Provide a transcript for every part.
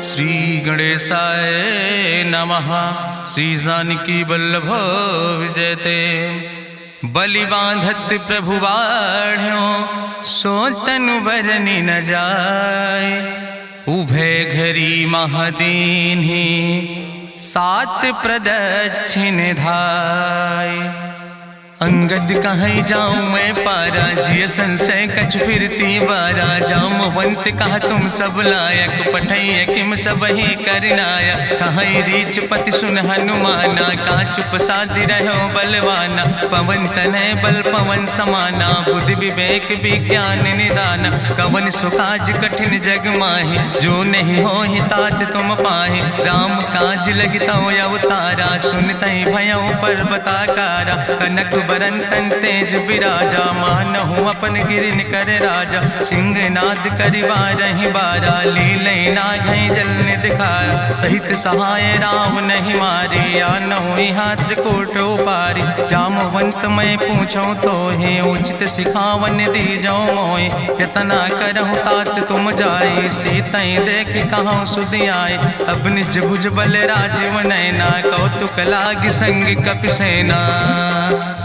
श्री गणेशाय नमः। श्री जानकी वल्लभ विजयते। बलि बांधत प्रभु बाढ़ो सो तनु बरनि न जाय। उभय घरी महादीन्हि सात प्रदक्षिण धाय। अंगद कहीं जाऊं मैं पारा जिय संशय कछ फिरती बारा। जामवंत कहा तुम सब लायक पठैय किम सब ही करनाया। कहीं रीच पति सुन हनुमाना कहा चुप साधि रहो बलवाना। पवन तनय बल पवन समाना बुद्धि विवेक विज्ञान निदान। कवन सुकाज कठिन जग माहि जो नहीं हो ही तात तुम पाहि। राम काज लगितो अवतारा सुनतहि भयो पर्वताकारा। कनक बरन तन तेज बिराजा मानहु अपन गिरिन कर राजा। सिंह नाद करिवा रही बारा लीलै नाघै जल निधिखारा। सहित सहाय राम नहीं मारे आनहु यहाँ त्रिकोट पारी। जामवंत मैं पूछो तो हे उचित सिखावन दी जाओ मोय। यतना करहु तात तुम जाए सीतै देख कहूँ सुधि आए। अब निज भुज बल राजीव नैना कौतुक लाग संग कपिसेना।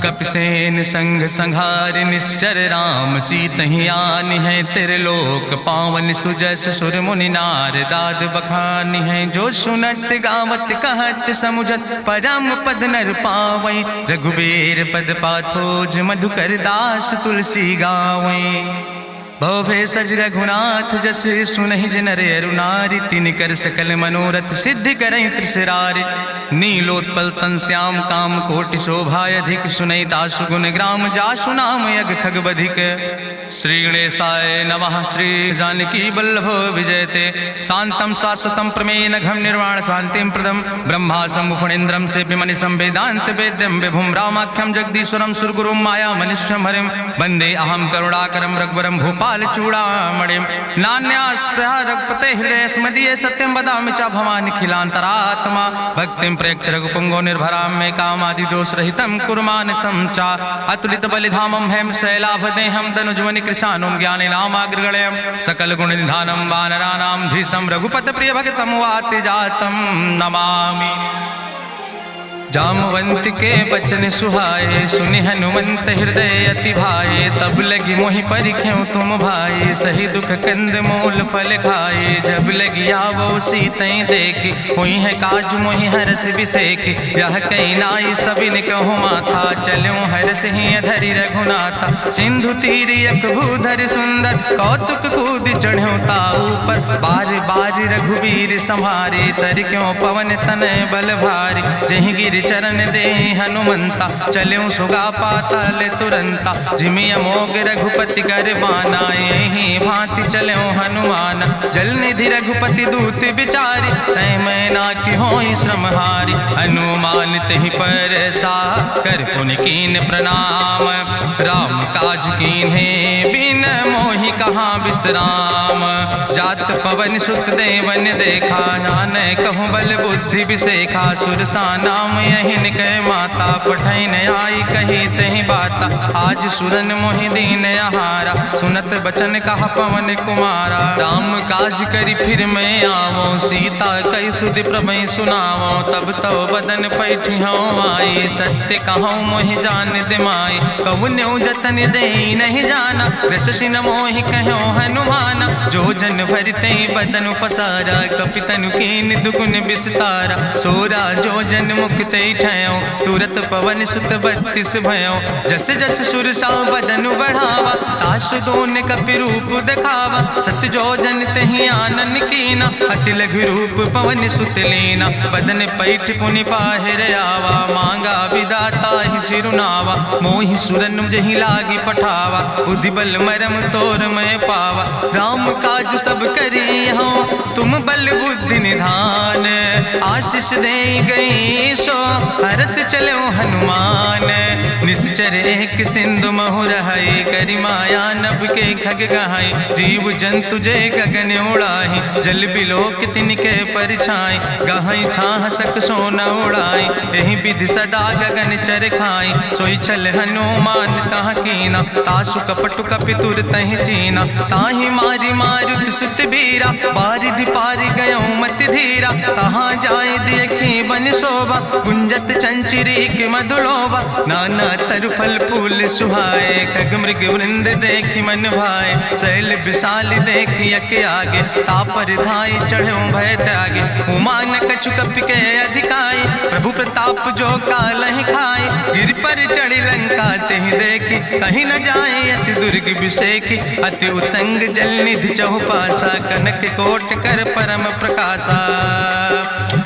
कपिसेन संग संहार निश्चर राम सीतहि आनि है त्रिलोक पावन। सुजस सुर मुनि नार दाद बखानि है। जो सुनत गावत कहत समुझत परम पद नर पावै। रघुबीर पद पाथोज मधुकर दास तुलसी गावै। भवभय सज रघुनाथ जस सुनहि जिनर अरुनारि। तिनकर सकल मनोरथ सिद्धि करहि त्रिसरारि। नीलोत्पल तन श्याम काम कोटि शोभाय अधिक। सुनहि दासु गुण ग्राम जासु नाम यज्ञ खग बधिक। श्री गणेशाय नमः। श्री जानकी वल्लभ विजयते। शांतम शाश्वतम प्रमेय नघम निर्वाण शांतिम प्रदम। ब्रह्मा शंभु फणीन्द्रम सेव्यमणि संवेदांत वेद्यम विभुम रामाख्यम जगदीश्वरम सुरगुरुम माया मनुष्यम हरिम। वंदे अहम करुणाकरम रघुवरम भूपाल चूड़ामणिम। नान्यास्पृहा रघुपते हृदय स्मदीये सत्यम वदामि च भवानि खिलांतरात्मा। भक्तिम प्रयच्छ रघुपुंगो निर्भराम मे कामादि दोष रहितम कुर्मान समचा। अतुलित बलिधामम हेम शैलाभदेहम दनुजवनि कृशानुम ज्ञाने नामाग्रगणयम। सकल गुण निधानम वानराणाम धीशम रघुपत प्रिय भक्तम वाति जातम नमामि। जामवंत के बचन सुहाए सुनि हनुमंत हृदय अति भाए। तब लगी मोहि परिख्यों तुम भाई सही दुख कंद मूल फल खाए। जब लगी आवो सीतै देखी हुई है काज मोहि हरस बिसेखी। यह कई नाई सबिन कहु माथा चलूं हरस ही अधरि रघुनाथा। सिंधु तीर यक भूधर सुंदर कौतुक कूद चढ़्यो ताऊ पर। बार बार रघुबीर संहारे तर क्यों पवन तनय बल भारी। जहि गिर चरण दे हनुमंता चल्यों सुगा पाताल तुरंता। जिमि अमोघ रघुपति कर बाना यही भांति चल्यों हनुमान। जल निधि रघुपति दूत बिचारी तय मैं ना कि होई श्रमहारी। हनुमान तहि पर सा कर पुनि कीन प्रणाम। राम काज कीन्हे बिन मोहि कहाँ विश्राम। जात पवन सुत देवन देखा नानय कहूँ बल बुद्धि बिसेखा। सुरसा नाम यहिन कह माता पठैन आई कही तहि बाता। आज सुरन मोहि दीन आहारा सुनत बचन कहा पवन कुमारा। राम काज करी फिर मैं आवो सीता कई सुधि प्रभै सुनावो। तब तो बदन पैठी हूँ आई सत्य कहूँ मोहि जान दिमाई। कहुन्यु जतन दे नहीं जाना रससिन मोहि कहो हनुमाना। जो जन भरते बदन पसारा कपितनु कीन दुगुन विस्तारा। सोरा जो जन मुक्ते ठयो तुरत पवन सुत 32 भयो। जस जस सुरसा बदन बढ़ावा तासु दोन कपि रूप दिखावा। सत जो जन तहि आनन कीना अति लघु रूप पवन सुत लीना। बदन पैठ पुनि पाहिर आवा मांगा विदाता ही सिरुनावा। मोहि सुरन जहि लागी पठावा बुद्धि बल मरम तोर मैं पावा। राम काज सब करी हो तुम बल बुद्धि निधान। आशीष दे गई सो हरस चलो हनुमान। निश्चर एक सिंधु महु रहाई करी माया नभ के खग गहाई। जीव जंतु जे गगन उड़ाही जल बिलोक तिनके परिछाई। गहाई छाह सक सोन उड़ाई यही विधि सदा गगन चर खाई। सोई छल हनुमान तह कीना तासु कपटु कपि तुर तहि चीना। ताहि मारी मारुत सुत बीरा बारिधि पारि गयो मति धीरा, तहाँ जाए देखी बन शोभा, गुंजत चंचिरी के मधुलोभा, नाना तरु फल फूल सुहाए, खग मृग वृंद देखी मन भाए, शैल विशाल देखी यके आगे, तापर धाई चढ़ो भय त्यागे, उमान कछु कपि के अधिकाई, प्रभु प्रताप जो कालहि खाए, गिर पर चढ़ी लंका तेहि देखी, कहीं न जाए अति दुर्ग विषेखी, अति उतंग जल निधि चहुपासा, कनक कोट कर परम प्रकाशा,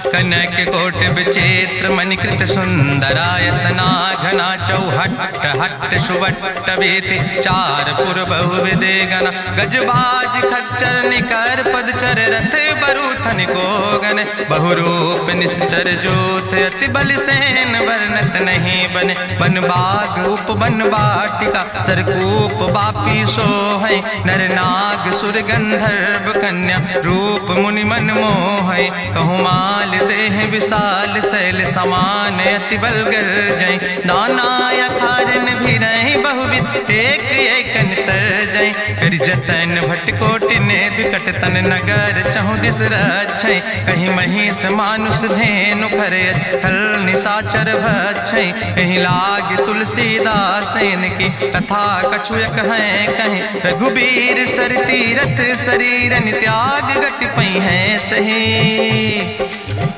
कनक कोट विचित्र मणिकृत सुंदरायतना, घना चौहट्ट हट्ट सुवट्ट वेति, चार पुर बहु विदे गण, गजबाज खच्चर निकर पदचर, रथ बरूथन गोगन, बहुरूप निश्चर जोत, अति बल सेन वर्णत नहीं बने, बन बाग उप बन बाटिका, सरकूप बापी सोहै, नर नाग सुर गंधर्व कन्या, रूप मुनि मन मोहै, कहूँ माल देह विशाल, शैल समान अति बल गर्जै, नाना अखारन भी रही बहुविध, एक एक तर जै, कर जतन भटकोटि ने विकट तन नगर, चहु दिस रक्षै, कहीं महिष मानुष धेनु खरे, खल निशाचर भक्षै, कहीं लाग तुलसीदास इनकी, कथा कछुयक है कहीं, रघुबीर सर तीरथ शरीरन त्याग गति पई है सही,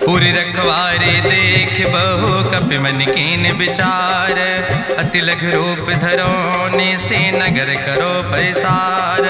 पूरी रखवारे देख बहु कपि मन कीन विचार, अति लघु रूप धरोने से नगर करो पैसार,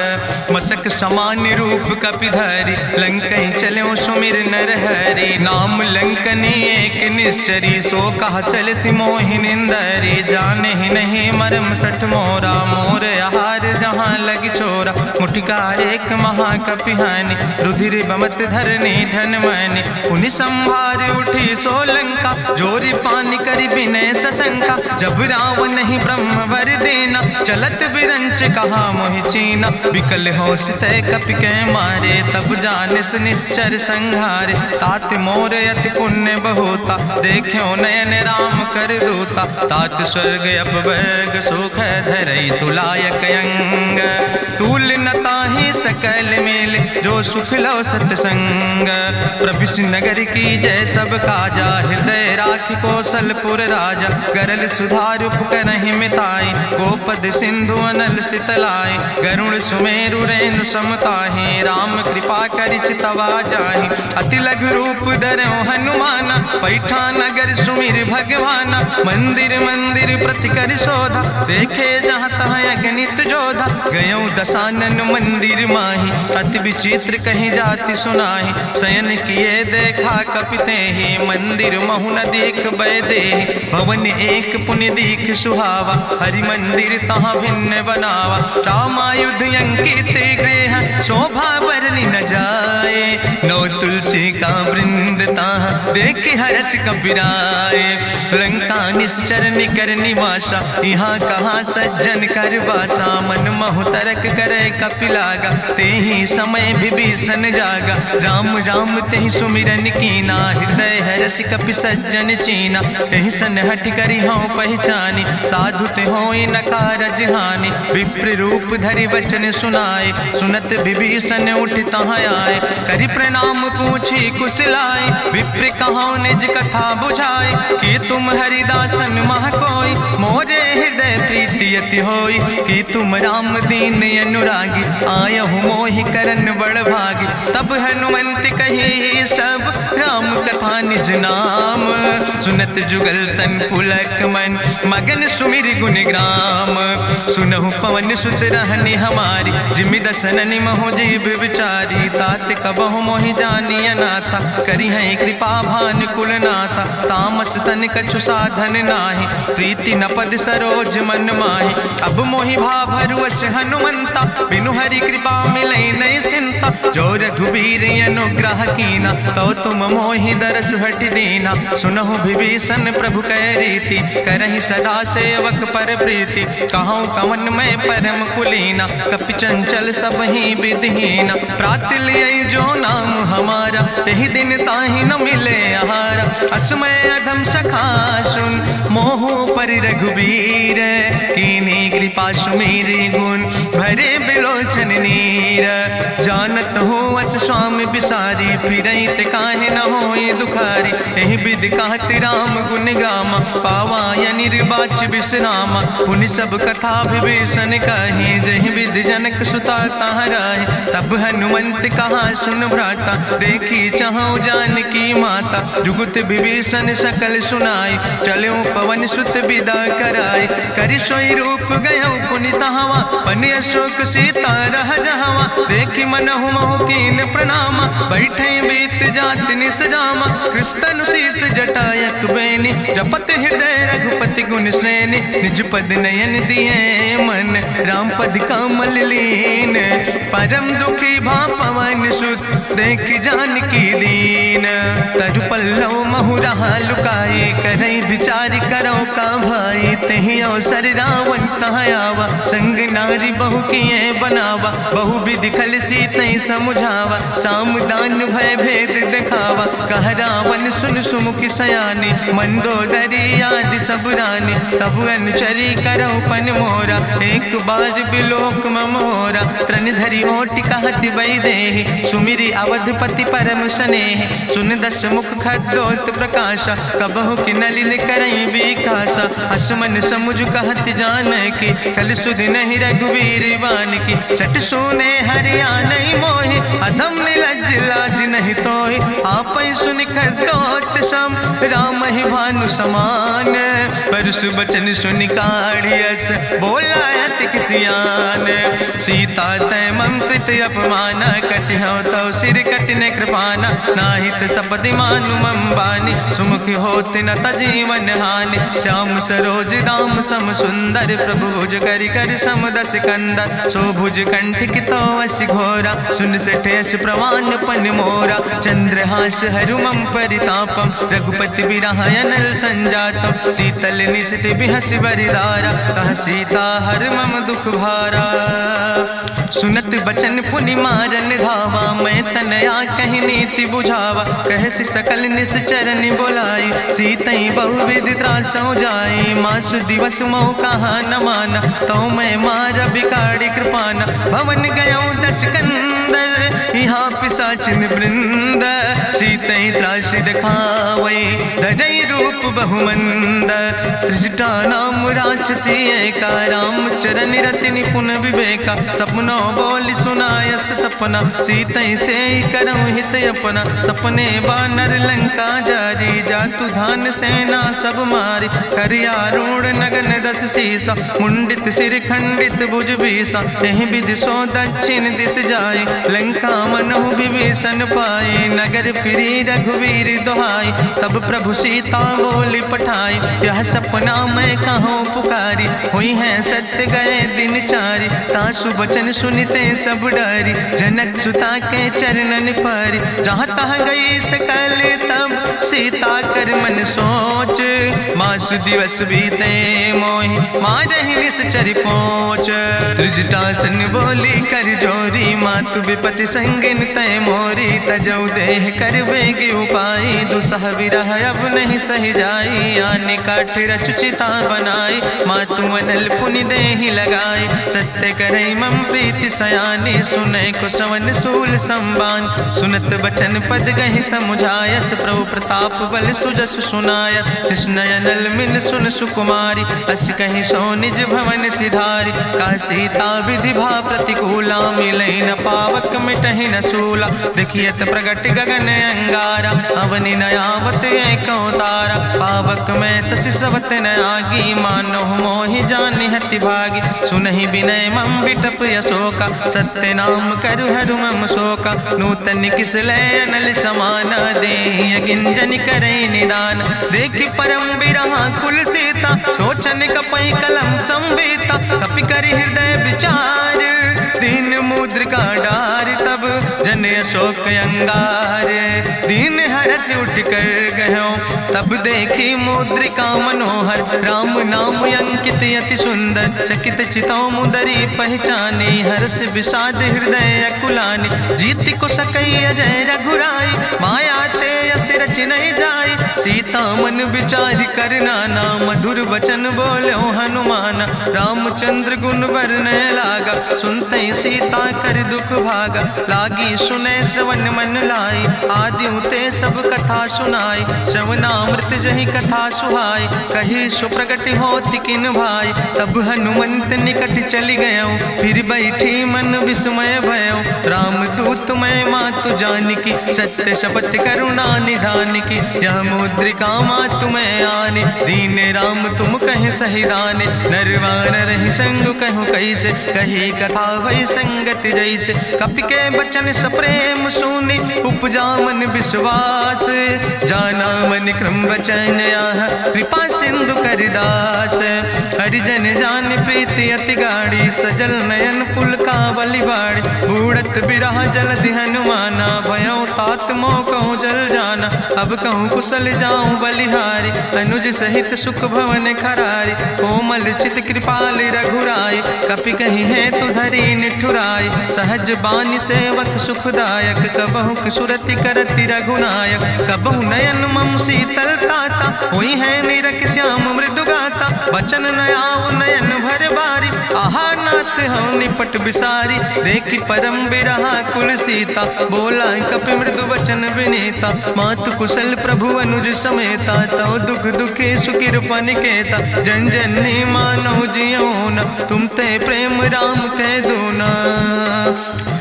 मसक समान रूप कपि धरि, लंकई चलो सुमिर नर हरि, नाम लंकनी एक निश्चरी, सो कहा चल सिमोहि निंदरी, जाने ही नहीं मरम सठ मोरा, मोर आहार जहाँ लग चोरा, मुठिका एक महाकपि हानि, रुधिर बमत धरनी धन मनि, पुनि संभार उठी सोलंका, जोरी पानी करी विनय सशंका, जब रावण नहीं ब्रह्म वर देना, चलत बिरंच कहा मोहि चीना, विकल हो सितय कपि के मारे, तब जानिस निश्चर संहारे, तात मोर अति पुण्य बहुता, देखो नयन राम कर दूता, तात स्वर्ग अपवर्ग सुख धरई तुलायक अंग, तूल नताहि सकल मेल, जो सुख लो सत्संग, प्रभिस नगर की जय सब काजा, हृदय राख कौशलपुर राजा, गरल सुधार उपकरहि मिताई, गोपद सिंधु अनल सितलाई, गरुण सुमेरु रेणु समताहि, राम कृपा करि चितवा जाहि, अति लघु रूप धरौ हनुमाना, पैठा नगर सुमिर भगवाना, मंदिर मंदिर प्रति कर शोधा, देखे जहाँ तहाँ अगणित जोधा, गयौ दशानन मंदिर माही, अति विचित्र कहीं जाति सुनाही, शयन किए देखा कपिते ही, मंदिर महु न देख बैदे, भवन एक पुनि दीख सुहावा, हरि मंदिर तहाँ भिन्न बनावा, रामायुध अंकित गृह, शोभा बरनी न जाए, नौ तुलसी का वृंद तहाँ देख हरस कपिराए, लंका निश्चर निकर निवासा, यहाँ कहाँ सज्जन कर बासा, मन महु तरक करे कपिलागा, ते ही समय विभीषण जागा, राम राम तेहि सुमिरन कीना, हृदय हरस कपि सज्जन चीना, तेहि सन हट करी हूँ पहचानी, साधु ते होई न कारज हानि, विप्र रूप धरि वचन सुनाए, सुनत विभीषण उठ तहाँ आए, करि प्रणाम पूछी कुशलाए, विप्र कहाँ निज कथा बुझाए, कि तुम हरिदासन मह कोई, मोरे हृदय प्रीति अति होई, कि तुम राम दीन अनुरागी, आयहु मोहि करन बड़ भागी, तब हनुमंत कही सब राम कथा निज नाम, सुनत जुगल तन पुलक मन, मगन सुमिर गुण ग्राम, सुनहु पवन सुत रहनी हमारी, जिमि दसननि महु जीव विचारी, तात कबहु मोहि जानी अनाथा, करी है कृपा भान कुल नाथा, तामस तन कछु साधन नाही, प्रीति न पद सरोज मन माही, अब मोहि भा भरुवश हनुमंता, बिनु हरि कृपा मिलै नहीं सिंता, जो रघुबीर अनुग्रह कीना, तो तुम मोहि दरस हट दीना, सुनहु विभीषण प्रभु कै रीति, करहि सदा सेवक पर प्रीति, कहूँ कवन में परम कुलीना, कपि चंचल सब ही विधिहीना, प्रात लियै जो नाम हमारा, तेहि दिन ताहि न मिले आहारा, असमय अधम सखा सुन, मोहु पर रघुबीर, कीन्ही कृपा सुमेरि गुण, भरे बिलोचन नीर, जानत हूँ अस स्वामी बिसारी, फिरई ते काहे न होई दुखारी। एहि विधि कहत राम गुण गामा, पावा निर्बाच विश्रामा। पुनि सब कथा विभीषण कही, जहि विधि जनक सुता कहाँ रहे। तब हनुमंत कहा सुन भ्राता, देखी चाहूं जानकी माता। जुगुत विभीषण सकल सुनाई, चलो पवन सुत विदा कराई। करि सोई रूप गयो पुनि तहावा, बन अशोक सीता रह जहावा। देखी मनहु महु कीन प्रणामा, बैठे बीत जात निस जामा। कृष्ण शीस जटायक बेनी, जपत हृदय रघुपति गुण श्रेणी। निज पद नयन दिए मन, राम पद कमल लीन। परम दुखी भा पवन सुत, देख जानकी दीन। तरु पल्लव महु रहा लुकाई, करई विचार करो का भाई। तेहि अवसर रावण कहाँ आवा, संग नारी बहु किए बनावा। बहु विधि खल सीतै समुझावा, साम दान भय भेद दिखावा। कह रावण सुन सुमुखी सयानी, मंदोदरी आदि सब रानी। तब अनुचरी करो पन मोरा, एक बाज बिलोक ममोरा। त्रन धरि ओटि कहत वैदेही, सुमिरी अवधपति परम स्नेह। सुन दस मुख खद्योत प्रकाशा, कबहु कि नलिन करई बिकासा। असमन समुझ कहत जानकी, कल सुध नहीं रघुवीर बानकी। सट सुने हरिया नहीं मोहि, अधम निलज्ज लाज नहीं तोहि। आपै सुनि खद्योत सम, राम ही भानु समान। परसु बचन सुनि काढ़ियस, बोला अति किसियान। सीता तै मम कृत अपमाना, कटिहौ तौ सिर कटिने कृपाना। नाहित सपदि मानु मम बानी, सुमुख होत न तजीवन हानि। श्याम सरोज दाम सम सुंदर, प्रभु भुज करि कर सम दस कंदर। सो भुज कंठ कितो असी घोरा, सुन सठेस प्रवान पन मोरा। चंद्रहास हरु मम परितापम, रघुपति बिरह अनल संजातम। शीतल निशित बिहस बरिदारा, कह सीता हर मम दुख भारा। सुनत बचन पुनि मारन धावा, मैं तनया कहि नीति बुझावा। कहसि सकल निश्चरन बोलाई, सीतई बहुविधि त्रासौ जाई। मासु दिवस मोह कहा न माना, तो मैं मार बिकाड़ी कृपाना। भवन गयो दस कंदर, यहाँ पिशाचिन वृंद। सीतई त्रास दिखावै, धजई रूप बहुमंद। त्रिजटा नाम राक्षसी एका, राम चरण रति निपुण विवेका। सपनों बोल सुनायस सपना, सीतई से करऊँ हित अपना। सपने बानर लंका जारी, जातु धान सेना सब मारी। करियारूढ़ नगन दस सीसा, मुंडित सिर खंडित भुज बीसा। एहि विधि सो दक्षिण दिस जाय, लंका मनहु विभीषण पाए। नगर फिरी रघुवीर दुहाई, तब प्रभु सीता बोली पठाई। यह सपना मैं कहूँ पुकारी, हुई है सत्य गए दिन चारी। तासु बचन सुनते सब डरी, जनक सुता के चरणन पर। जहाँ तहाँ गई सकल तब, सीता कर मन सोच। मासु दिवस बीते मोहि, मारहि निश्चर पहुँच। त्रिजटासन बोली कर जोरी, मातु विपति संगिन तय मोरी। तजौ देह कर वेग उपाय, दुसह विरह अब नहीं सही जाई। आने काठ रचुचिता बनाई, मातु अनल पुनि देहि लगाई। सत्य करई मम प्रीति सयानी, सुनै को श्रवण सूल संबान। सुनत बचन पद गहि समुझायस, प्रभु प्रताप बल सुजस सुनाय। कृष्णयनल मिन सुन सुकुमारी, अस कहि सो निज भवन सिधारी। का सीता विधि भा प्रतिकूला, मिलै न पावक मिटहि न सूला। देखियत प्रगट गगन अंगारा, अवनि नयावत एको तारा। पावक में शशि स्रवत न आगी, मानो मोहि जानि हति भागी। सुनहि विनय मम विटप यशोका, सत्य नाम करु हरु मम शोका। नूतन किस लय अनल समाना, देहि गिंजन करई निदान। देखि परम बिरहा कुल सीता, सोचन कपई कलम संवेता। कपि करि हृदय विचार, दीन मुद्रिका डार। तब जन अशोक अंगार, दीन हरस उठ कर गयो। तब देखी मुद्रिका मनोहर, राम नाम अंकित अति सुंदर। चकित चितौ मुदरी पहचानी, हर्ष विषाद हृदय अकुलानी। जीत को सकई अजय रघुराई, माया ते यस रच नहीं जाई। सीता मन विचार कर नाना, मधुर वचन बोलो हनुमान। रामचंद्र गुण वर्णय लागा, सुनते सीता कर दुख भागा। लागी सुने श्रवण मन लाई, आदि उते सब कथा सुनाई। श्रवणामृत जहि कथा सुहाई, कही सुप्रगट होति किन भाई। तब हनुमंत निकट चली गयो, फिर बैठी मन विस्मय भयो। राम दूत मैं मातु जानकी, सत्य शपथ करुणा निधान की। यह मुद्रिका मातु मैं आने, दीन राम तुम कहे सही दाने। नरवान रही संग कहूँ कैसे, कही कथा भई संगति जैसे। कपि के बचन सप्रेम सुनी, उपजा मन विश्वास। जाना मन क्रम वचन आह, कृपा सिंधु करिदास। हरिजन जान प्रीति अति गाड़ी, सजल नयन पुलकावली बाड़ी। बूढ़त बिरह जलधि हनुमाना, भयो तात मोह कहूँ जल जाना। अब कहूँ कुशल जाऊँ बलिहारी, अनुज सहित सुख भवन खरारी। कोमल चित कृपाल रघुराई, कपि कही है तु धरी निठुराई। सहज बानी सेवक सुखदायक, कबहु सुरति करति रघुनायक। कबहु नयन मम शीतल ताता, हुई है निरख श्याम मृदु गाता। वचन न आव नयन भर बारी, आहा नाथ हम निपट बिसारी। देखी परम बिरहा कुल सीता, बोला कपि मृदु वचन विनीता। मातु कुशल प्रभु अनुज समेता, तव दुख दुखी सुकृपा निकेता। जन जननी मानो जियो न, तुम ते प्रेम राम कह दो ना।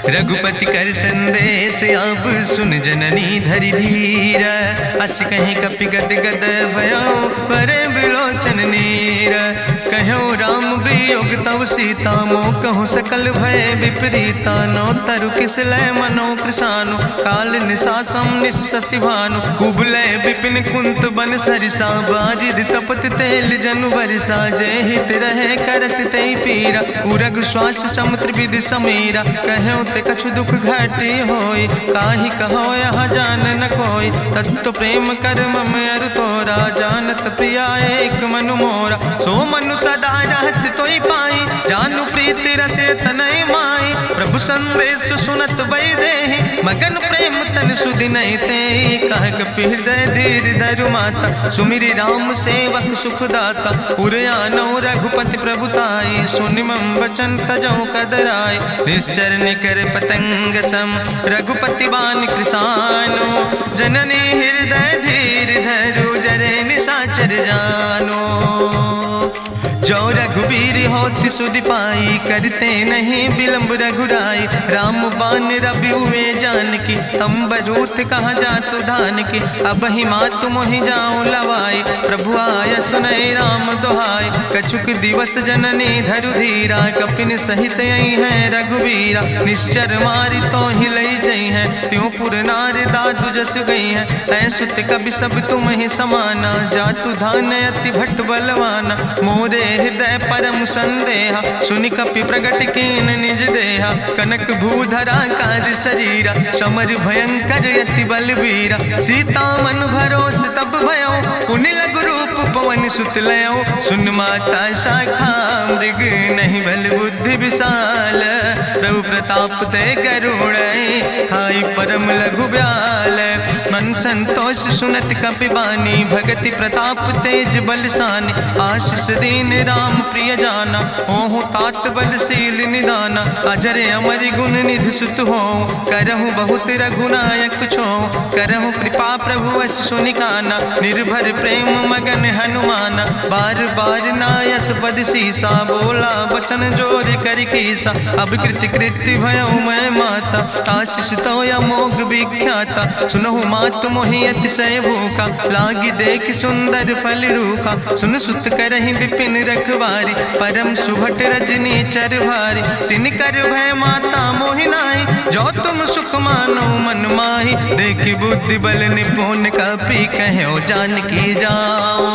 रघुपति कर संदेश अब सुन जननी धरि धीर। अस कहीं कपि गद गद भयो, परे बिलोचन नीर। कहो राम वियोग तव सीता, मोह कहूँ सकल भय विपरीता। नौ तरु किस लय मनो कृशानु, काल निशासम निशि भानु। कुबलय विपिन कुंत बन सरिसा, बाजिद तपत तेल जनु बरिसा। जय हित रहे करत तई पीरा, उरग श्वास समुद्र विधि समीरा। कहो ते कछु दुख घटी होई, काहि कहो यहाँ जान न कोई। तत्व प्रेम कर मम अरु तोरा, जानत प्रिया एक मनु मोरा। सो मनु सदा रहत तोई पाई, जानु प्रीति रसे तनय माई। प्रभु संदेश सुनत वै देहि, मगन प्रेम तन सुधि नहीं ते। कह कपि हृदय धीर धरु माता, सुमिरि राम सेवक सुखदाता। उर आनो रघुपति प्रभुताई, सुनि मम वचन तजौ कदराई। निश्चर निकर पतंग सम, रघुपति बान कृसानो। जननी हृदय धीर धरु, जरे निशाचर जानो। जो रघुवीर होति सुधि पाई, करते नहीं विलंब रघुराई। राम बान रवि हुए जानकी, तंबरूथ कहाँ जातु धान की। अब ही मातु मोहि जाऊँ लवाई, प्रभु आय सुनय राम दुहाई। कछुक दिवस जननी धरु धीरा, कपिन सहित आई है रघुवीरा। निश्चर मारी तो ही लई जई है, त्यों पुर नार दादु जस गई है। ऐसुत कवि सब तुम ही समाना, जातु धान अति भट्ट बलवाना। मोरे हृदय परम संदेहा, सुनि कपि प्रगट कीन निज देहा। कनक भूधरा काज शरीरा, समर भयंकर यति बलवीरा। सीता मन भरोस तब भयो, पुनि लघु रूप पवन सुत लयो। सुन माता शाखा मृग, नहीं बल बुद्धि विशाल। प्रभु प्रताप ते गरुड़, खाई परम लघु ब्याल। मन संतोष सुनत कपि बानी, भगति प्रताप तेज बलसानी। आशीष दीन राम प्रिय जाना, ओहु तात बलशील निदाना। अजर अमर गुण निधि सुत हो, करहु बहुत रघुनायक छो। करहु कृपा प्रभु वश सुनिकाना, निर्भर प्रेम मगन हनुमाना। बार बार नायस पद सीसा, बोला वचन जोर कर कीसा। अब कृति कृति भयो मैं माता, आशीष तो अमोघ विख्याता। सुनहु मातु मोहि अतिशय भूखा, लागी देख सुंदर फल रूखा। सुन सुत करहि विपिन रखवारी, परम सुभट रजनी चर भारी। तिन कर भय माता मोहि नाहि, जो तुम सुख मानो मन माहि। देखि बुद्धि बल निपुण कपि, कहो जानकी जाओ।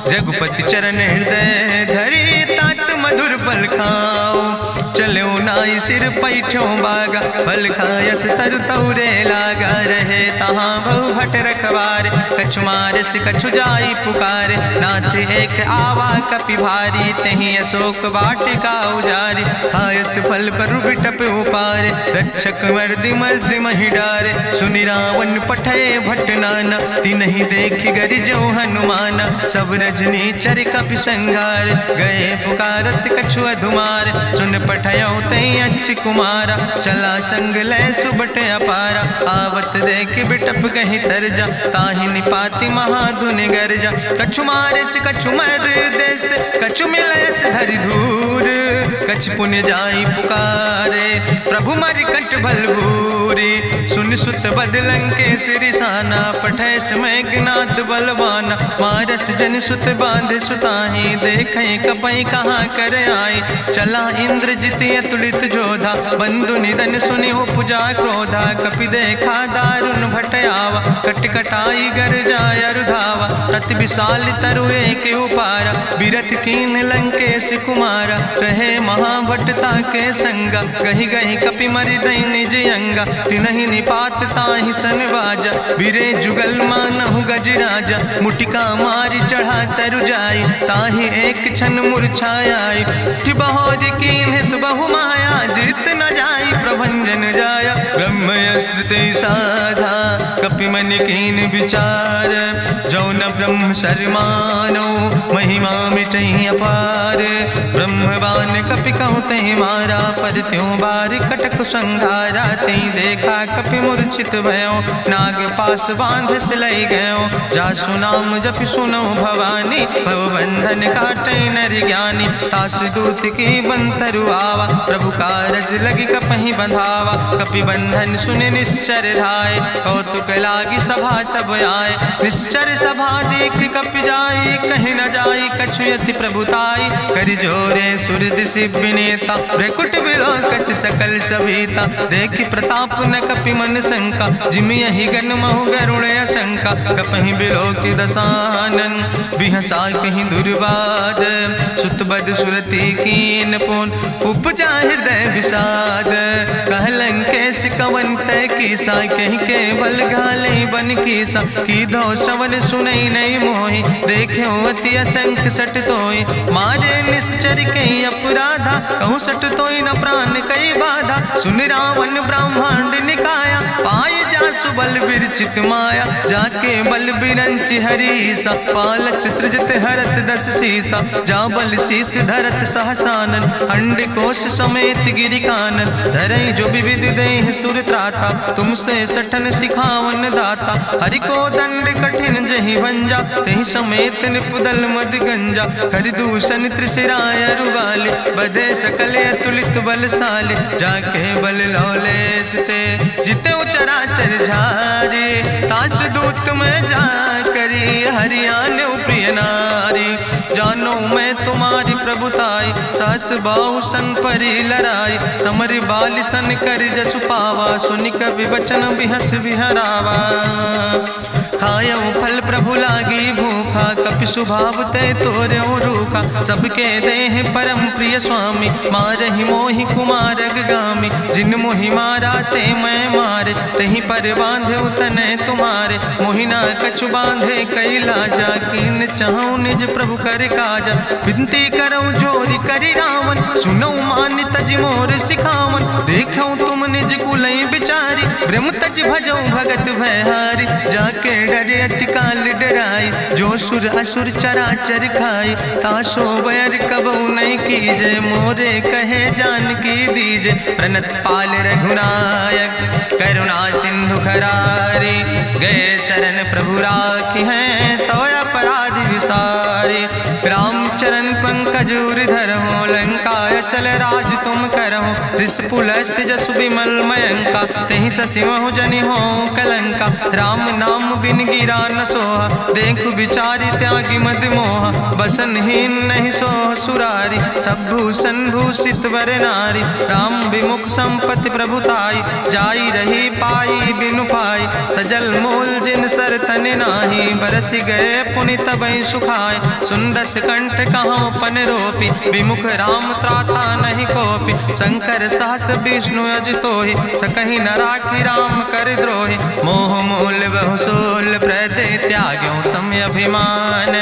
रघुपति चरण हृदय धरि, तात मधुर फल खाओ। चलो नाई सिर पैठो बागा, फल खायस तरु तौरे लागा। रहे तहाँ बहु भट रख गवार। कछु मारस कछु जाई पुकार, नाथ एक आवा कपि भारी। तहीं अशोक वाटिका उजारी, खायस फल पर बिटप उपार। रक्षक मर्दि मर्दि महि डार, सुनि रावण पठय भट्ट नाना। तिन्हि देखि गरिजौ हनुमाना, सब रजनी चर कपि संघार। गए पुकारत कछु अधुमार, सुन पठयौ तई अच्छ कुमारा। चला संग लय सुबट अपारा, आवत देख बिटप कहीं तरजा। ताहि निपाति महाधुनि गर्जा, कछु मारस कछु मर देस। कछु मिलयस धरि धूर, कछ पुण्य जाई पुकारे। प्रभु मरि कंठ भल भूरी, सुन सुत बद लंकेश रिसाना। पठय समय ज्ञात बलवाना, मारस जन सुत बांध सुताहि। देखें कपई कहाँ कर आए, चला इंद्रजित अतुलित जोधा। बंधु निधन सुनि उपजा क्रोधा, कपि देखा दारुण भट आवा। कट कटाई गर जाय रुधावा, तत विशाल तरु एक उपारा। बिरथ कीन लंकेश कुमारा, रहे महाभटता के संगा। गहि गहि कपि मरि दई निज अंगा, तिन्हि निपात ताहि सन बाजा। बिरे जुगल मानहु गजराजा, मुटिका मारि चढ़ा तरु जाई। ताहि एक क्षण मूर्छाई, बहोर कीन्ह सुबहु माया। जीत न जाई प्रभंजन जाया, ब्रह्मस्त्र ते साधा। कपि मन कीन विचार, जो न ब्रह्म शर्मानो। महिमा मिटई अपार, ब्रह्मवान कपि कहु तहि मारा। पर त्यों बार कटक संघारा, तई देखा कपि मूर्छित भयो। नाग पास बांध सिलई गयो, जासु नाम जपि सुनो भवानी। भव बंधन काटई नर ज्ञानी, तास दूत की बंतरु आवा। प्रभु कारज लगी कपहि बंधावा, कपि बंधन सुनि निश्चर धाय। कौतुक लागी सभा सब आए, निश्चर सभा देख कपि जाई। कहीं न जाई कछु यति प्रभुताई, करि जोरे सुर दिसि विनेता। भ्रकुट विलोकत सकल सभीता, देखि प्रताप न कपि मन शंका। जिमि यहि गन महु गरुण शंका, कपहि बिलोकि दसानन। बिहसा कहीं दुर्वाद, सुत बद सुरति कीन पुन। उपजा हृदय विषाद, कहलन कैस कवन तय कीसा। कहीं केवल घाले बन कीसा, की दो श्रवण सुनई नहीं मोहि। देखे अति असंख सट तोय, मारे निश्चर कई अपराधा। कहूँ सट तोय न प्राण कई बाधा, सुन रावण ब्रह्मांड निकाया। पाय जासु बल विरचित माया, जाके बल बिरंचि हरीसा। पालत सृजत हरत दस सीसा, जा बल शीस धरत सहसानन। अंड कोश समेत गिरि कानन, धरई जो विविध देह सुर त्राता। तुमसे सठन सिखावन दाता, हरि को दंड कठिन जहि भंजा। तहि समेत निपुदल मद गंजा, कर दूषण त्रिशिराय रुगाले। बधे सकल अतुलित बलशाले, जाके बल लौलेस ते। जिते चराचर झारे, तास दूत में जा करी। हरियाणा प्रिय नारी, जानो मैं तुम्हारी प्रभुताई। सास बाहु सन परी लड़ाई, समर बाल सन कर जसु पावा। सुनि कवि बचन बिहस बिहरावा, खायौ फल प्रभु लागी भूखा। कपि स्वभाव ते तोर्यो रूखा, सबके देह परम प्रिय स्वामी। मारहि मोहि कुमारग गामी, जिन मोहि मारा ते मैं मारे। तहीं पर बांधे तनै तुम्हारे, मोहिना कछु बांधे कई लाजा। कीन चाहूं निज प्रभु कर काजा, विनती करऊं जोरि करि रावण। सुनऊ मान तज मोर सिखावन, देखऊं तुम निज कुलई बिचारी। ब्रह्म तज भजऊं भगत भयहारी, जाके डरे अति काल डराई। जो सुर असुर चराचर खाई, तासो बैर कबऊ नहीं कीजे। मोरे कहे जान की दीजे, प्रणत पाल रघुनायक। करुणा सिंधु खरारी, गए शरण प्रभु राखी हैं। तो अपराध विसारी, रामचरण पंकज उर धरहु। लंकाय चल राज तुम करहु, रिसपुलस्त जसु विमल मयंका। तहि ससिमहु जनि हो कलंका, राम नाम बिन गिरा न सोहा। देखु विचारि त्यागी मद मोहा, बसनहीन नहीं सोह सुरारी। सब भूषण भूषित वर नारी, राम विमुख संपत्ति प्रभुताई। जाई रही पाई बिनु पाई, सजल मूल जिन सर तन नाही। बरस गए पुनि तबई सुखाय, सुंदस कंठ कहाँ पन रोपी। विमुख राम त्राता नहीं कोपी, शंकर सहस विष्णु अजितोहि। सकहि न राखि राम कर द्रोहि, मोह मूल बहु सोल प्रति। हम अभिमान।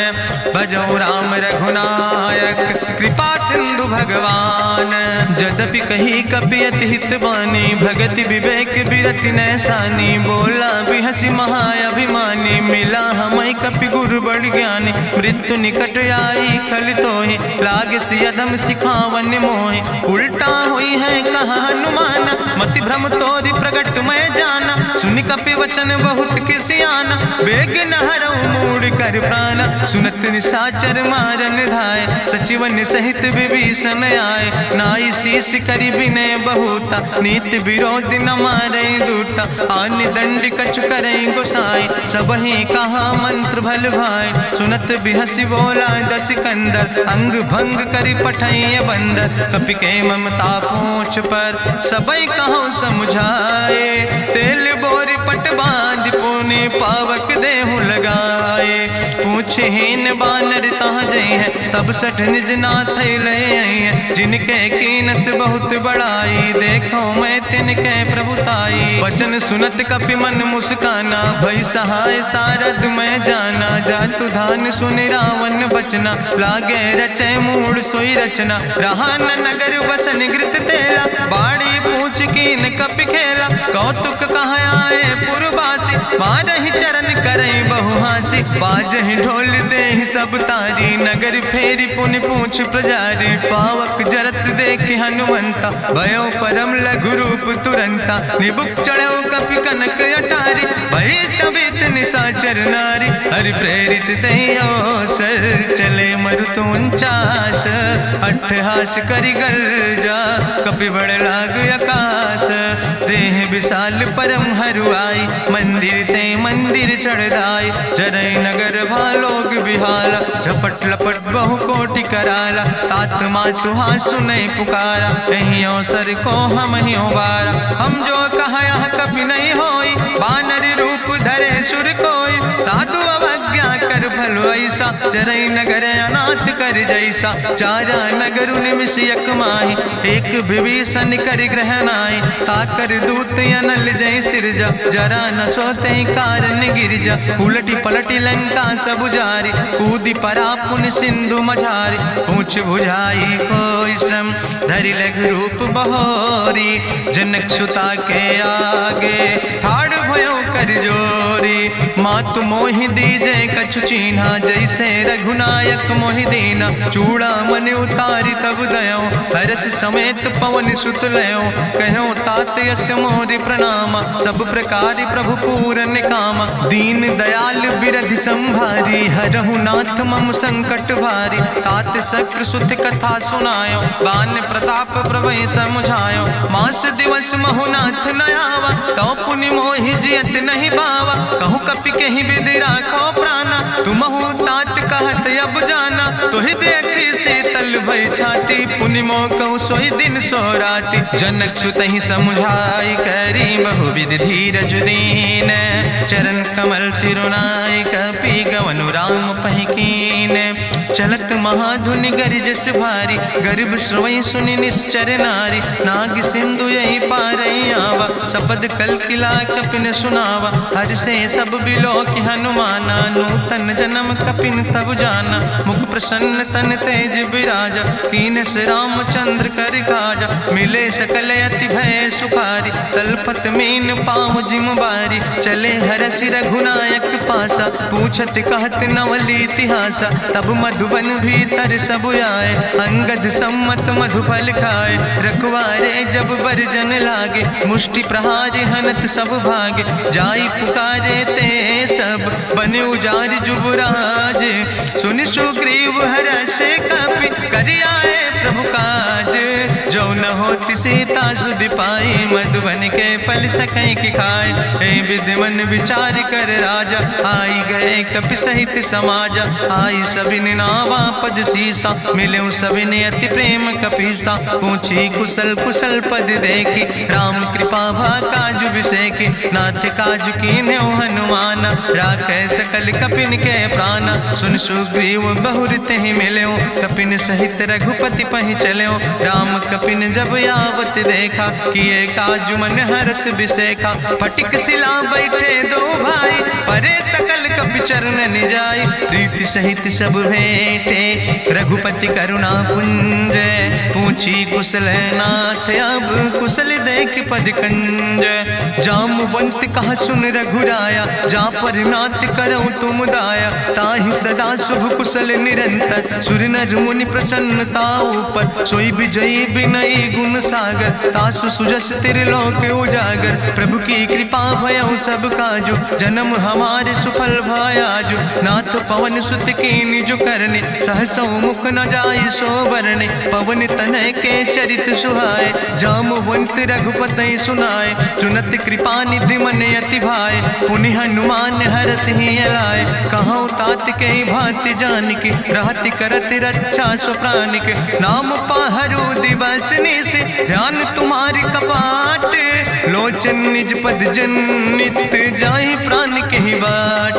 भजो राम रघुनायक कृपा सिंधु भगवान। जदपि कही कपि अति हित बानी, भगति विवेक बिरति नैसानी। बोला बिहसी महाअभिमानी, मिला हमें कपि गुरु बड़ ज्ञानी। मृत्यु निकट आई खल तोहि, लागे सियदम सिखावन मोहि। उल्टा हुई है कहा हनुमाना, मति भ्रम तोरि प्रगट मैं जाना। सुनि कपि वचन बहुत किसियाना, बेग न हरऊ मूढ़ कर प्राण। सुनत निशाचर मारन धाय, सचिवन सहित विभीषण आए। नाई शीस करि विनय बहुता, नीति विरोध न मारे दूता। आन दंड कछु करे गोसाई, सबहि कहा मंत्र भल भाई। सुनत बिहसी बोला दस कंदर, अंग भंग करि पठैय बंदर। कपि के ममता पूछ पर, सबई कहो समुझाए। तेल बोरी पट बांध पुनि, पावक देहु लगाए। पूछहीन बानर तहाँ जई है, तब सठ निज नाथ लय है। जिनके कीनस बहुत बड़ाई, देखो मैं तिनके प्रभुताई। वचन सुनत कपि मन मुस्काना, भई सहाय सारद मैं जाना। जातु धान सुनि रावण बचना, लागे रचे मूढ़ सोई रचना। रहा न नगर बसन घृत तेला, बाड़ी पूछ कीन कपि खेला। कौतुक कहाँ आए पुरवासी, मारहि चरण करई बहु हासी। बाजहि ढोल देहि सब तारी, नगर फेरी पुनि पूछ प्रजारी। पावक जरत देखि हनुमंता, भयो परम लघु रूप तुरंता। निबुक चढ़ो कपि कनक अटारी, भई सबित निशाचर नारी। हरि प्रेरित दयो सर, चले मरुत 49। अट्ठहास करि गर्जा, कपि बड़ लाग आकाश। देह विशाल परम हरुआई, मंदिर ते मंदिर चढ़ाई। जरई नगर भालोग बिहाला, झपट लपट बहु कोटि कराला। तात मातु हाँ सुनै पुकारा, एहि अवसर को हम ही उबारा। हम जो कहा यहाँ कभी नहीं होई, बानर रूप धरे सुर कोई। साधु अवज्ञा कर भलो ऐसा, जरई नगर अनाथ कर जैसा। चारा नगर निमिष यक माही, एक विभीषण कर ग्रह नाई। ताकर दूत अनल जय सिरजा, जरा न सोते कारण गिरजा। उलटी पलटी लंका सब जारी, कूदी परा पुन सिंधु मझारी। पूछ बुझाई कोई श्रम, धरि लघु रूप बहोरी। जनक सुता के आगे, ठाड़ भयो कर जोरी। मातु मोहि दीजे कछु चीन्हा, जैसे रघुनायक मोहि दीना। चूड़ा मन उतारी तब दयो, हरस समेत पवन सुत लयो। कहो तात यस मोरि प्रणामा, सब प्रकार प्रभु पूरन कामा। दीन दयाल बिरधि संभारी, हरहु नाथ मम संकट भारी। तात शक्र सुत कथा सुनायो, बान प्रताप प्रभय समुझायो। मास दिवस महु नाथ न आवा, तो पुनि मोहि जियत नहीं बावा। कहु कपि कहीं विधि राखो प्राणा, तुमहु तात कहत अब जाना। तुहि देखी शीतल भई छाती, पुनि मोह कहु सोई दिन सो राति। जनक सुतहि समुझाई, करी बहु विधि धीरज दीन। चरण कमल सिरुनाई, कपि गवनु राम पहि कीन। चलत महाधुनि गरिजस भारी, गर्भ श्रवई सुनि निश्चर नारी। नाग सिंधु यही पारई आवा, सपद कल किला कपिन सुनावा। हर से सब बिलो कि हनुमाना, नूतन जन्म कपिन तब जाना। मुख प्रसन्न तन तेज विराजा, कीनस रामचंद्र कर काजा। मिले सकल अति भय सुखारी, तलपत मीन पाँव जिम बारी। चले हरसि रघुनायक पासा, पूछत कहत नवल इतिहासा। तब मधुबन भीतर सब आए, अंगद सम्मत मधुफल खाए। रखवारे जब बरजन लागे, मुष्टि प्रहारे हनत सब भागे। जाई पुकारे ते सब, बने उजार जुबराज। सुनि सुग्रीव हरषे कपि, करि आए प्रभु काज। जो न होति सीता सुधि पाई, मधुबन के फल सकै कि खाए। ए विधि मन विचार कर राजा, आई गए कपि सहित समाजा। आई सबिन नावा पद सीसा, मिले सबिन अति प्रेम कपीसा। पूछी कुशल कुशल पद देखी, राम कृपा भा काजु विसेखी। नाथ काजु कीन्हे हनुमाना, राखै सकल कपिन के प्राणा। सुन सुग्रीव बहुर तेहि मिल्यो, कपिन सहित रघुपति पहि चल्यो। राम कपिन जब आवत देखा, किए काजु मन हरस बिसेखा। फटिक सिला बैठे दो भाई, परे सकल कपि चरणन जाय, प्रीति सहित सब भेंटे रघुपति करुणा पुंज। पूछी कुशल नाथ अब कुशल देख पद कंज। जामवंत कहा सुन रघुराया, जा पर नाथ करऊं तुम दाया। ताहि सदा शुभ कुशल निरंतर, सुर नर मुनि प्रसन्नता ऊपर। सोई विजयी विनयी गुण सागर, तासु सुजस त्रिलोक उजागर। प्रभु की कृपा भयउ सब काजु, जन्म हमारे सुफल भयाजु। नाथ पवन सुत की निज करने, सहसो मुख न जाय सो बरने। पवन तनय के चरित सुहाय, जामवंत रघुपति सुनाय। चुनत कृपा निधि मन अति भाय, पुनि हनुमान हरष ही लाय। कहूँ तात के भांति जान के, रहति करत रक्षा सो प्राण के। नाम पाहरु दिवस निश, ध्यान तुम्हारी कपाट। लोचन निज पद जनित, जाहि प्राण के ही बाट।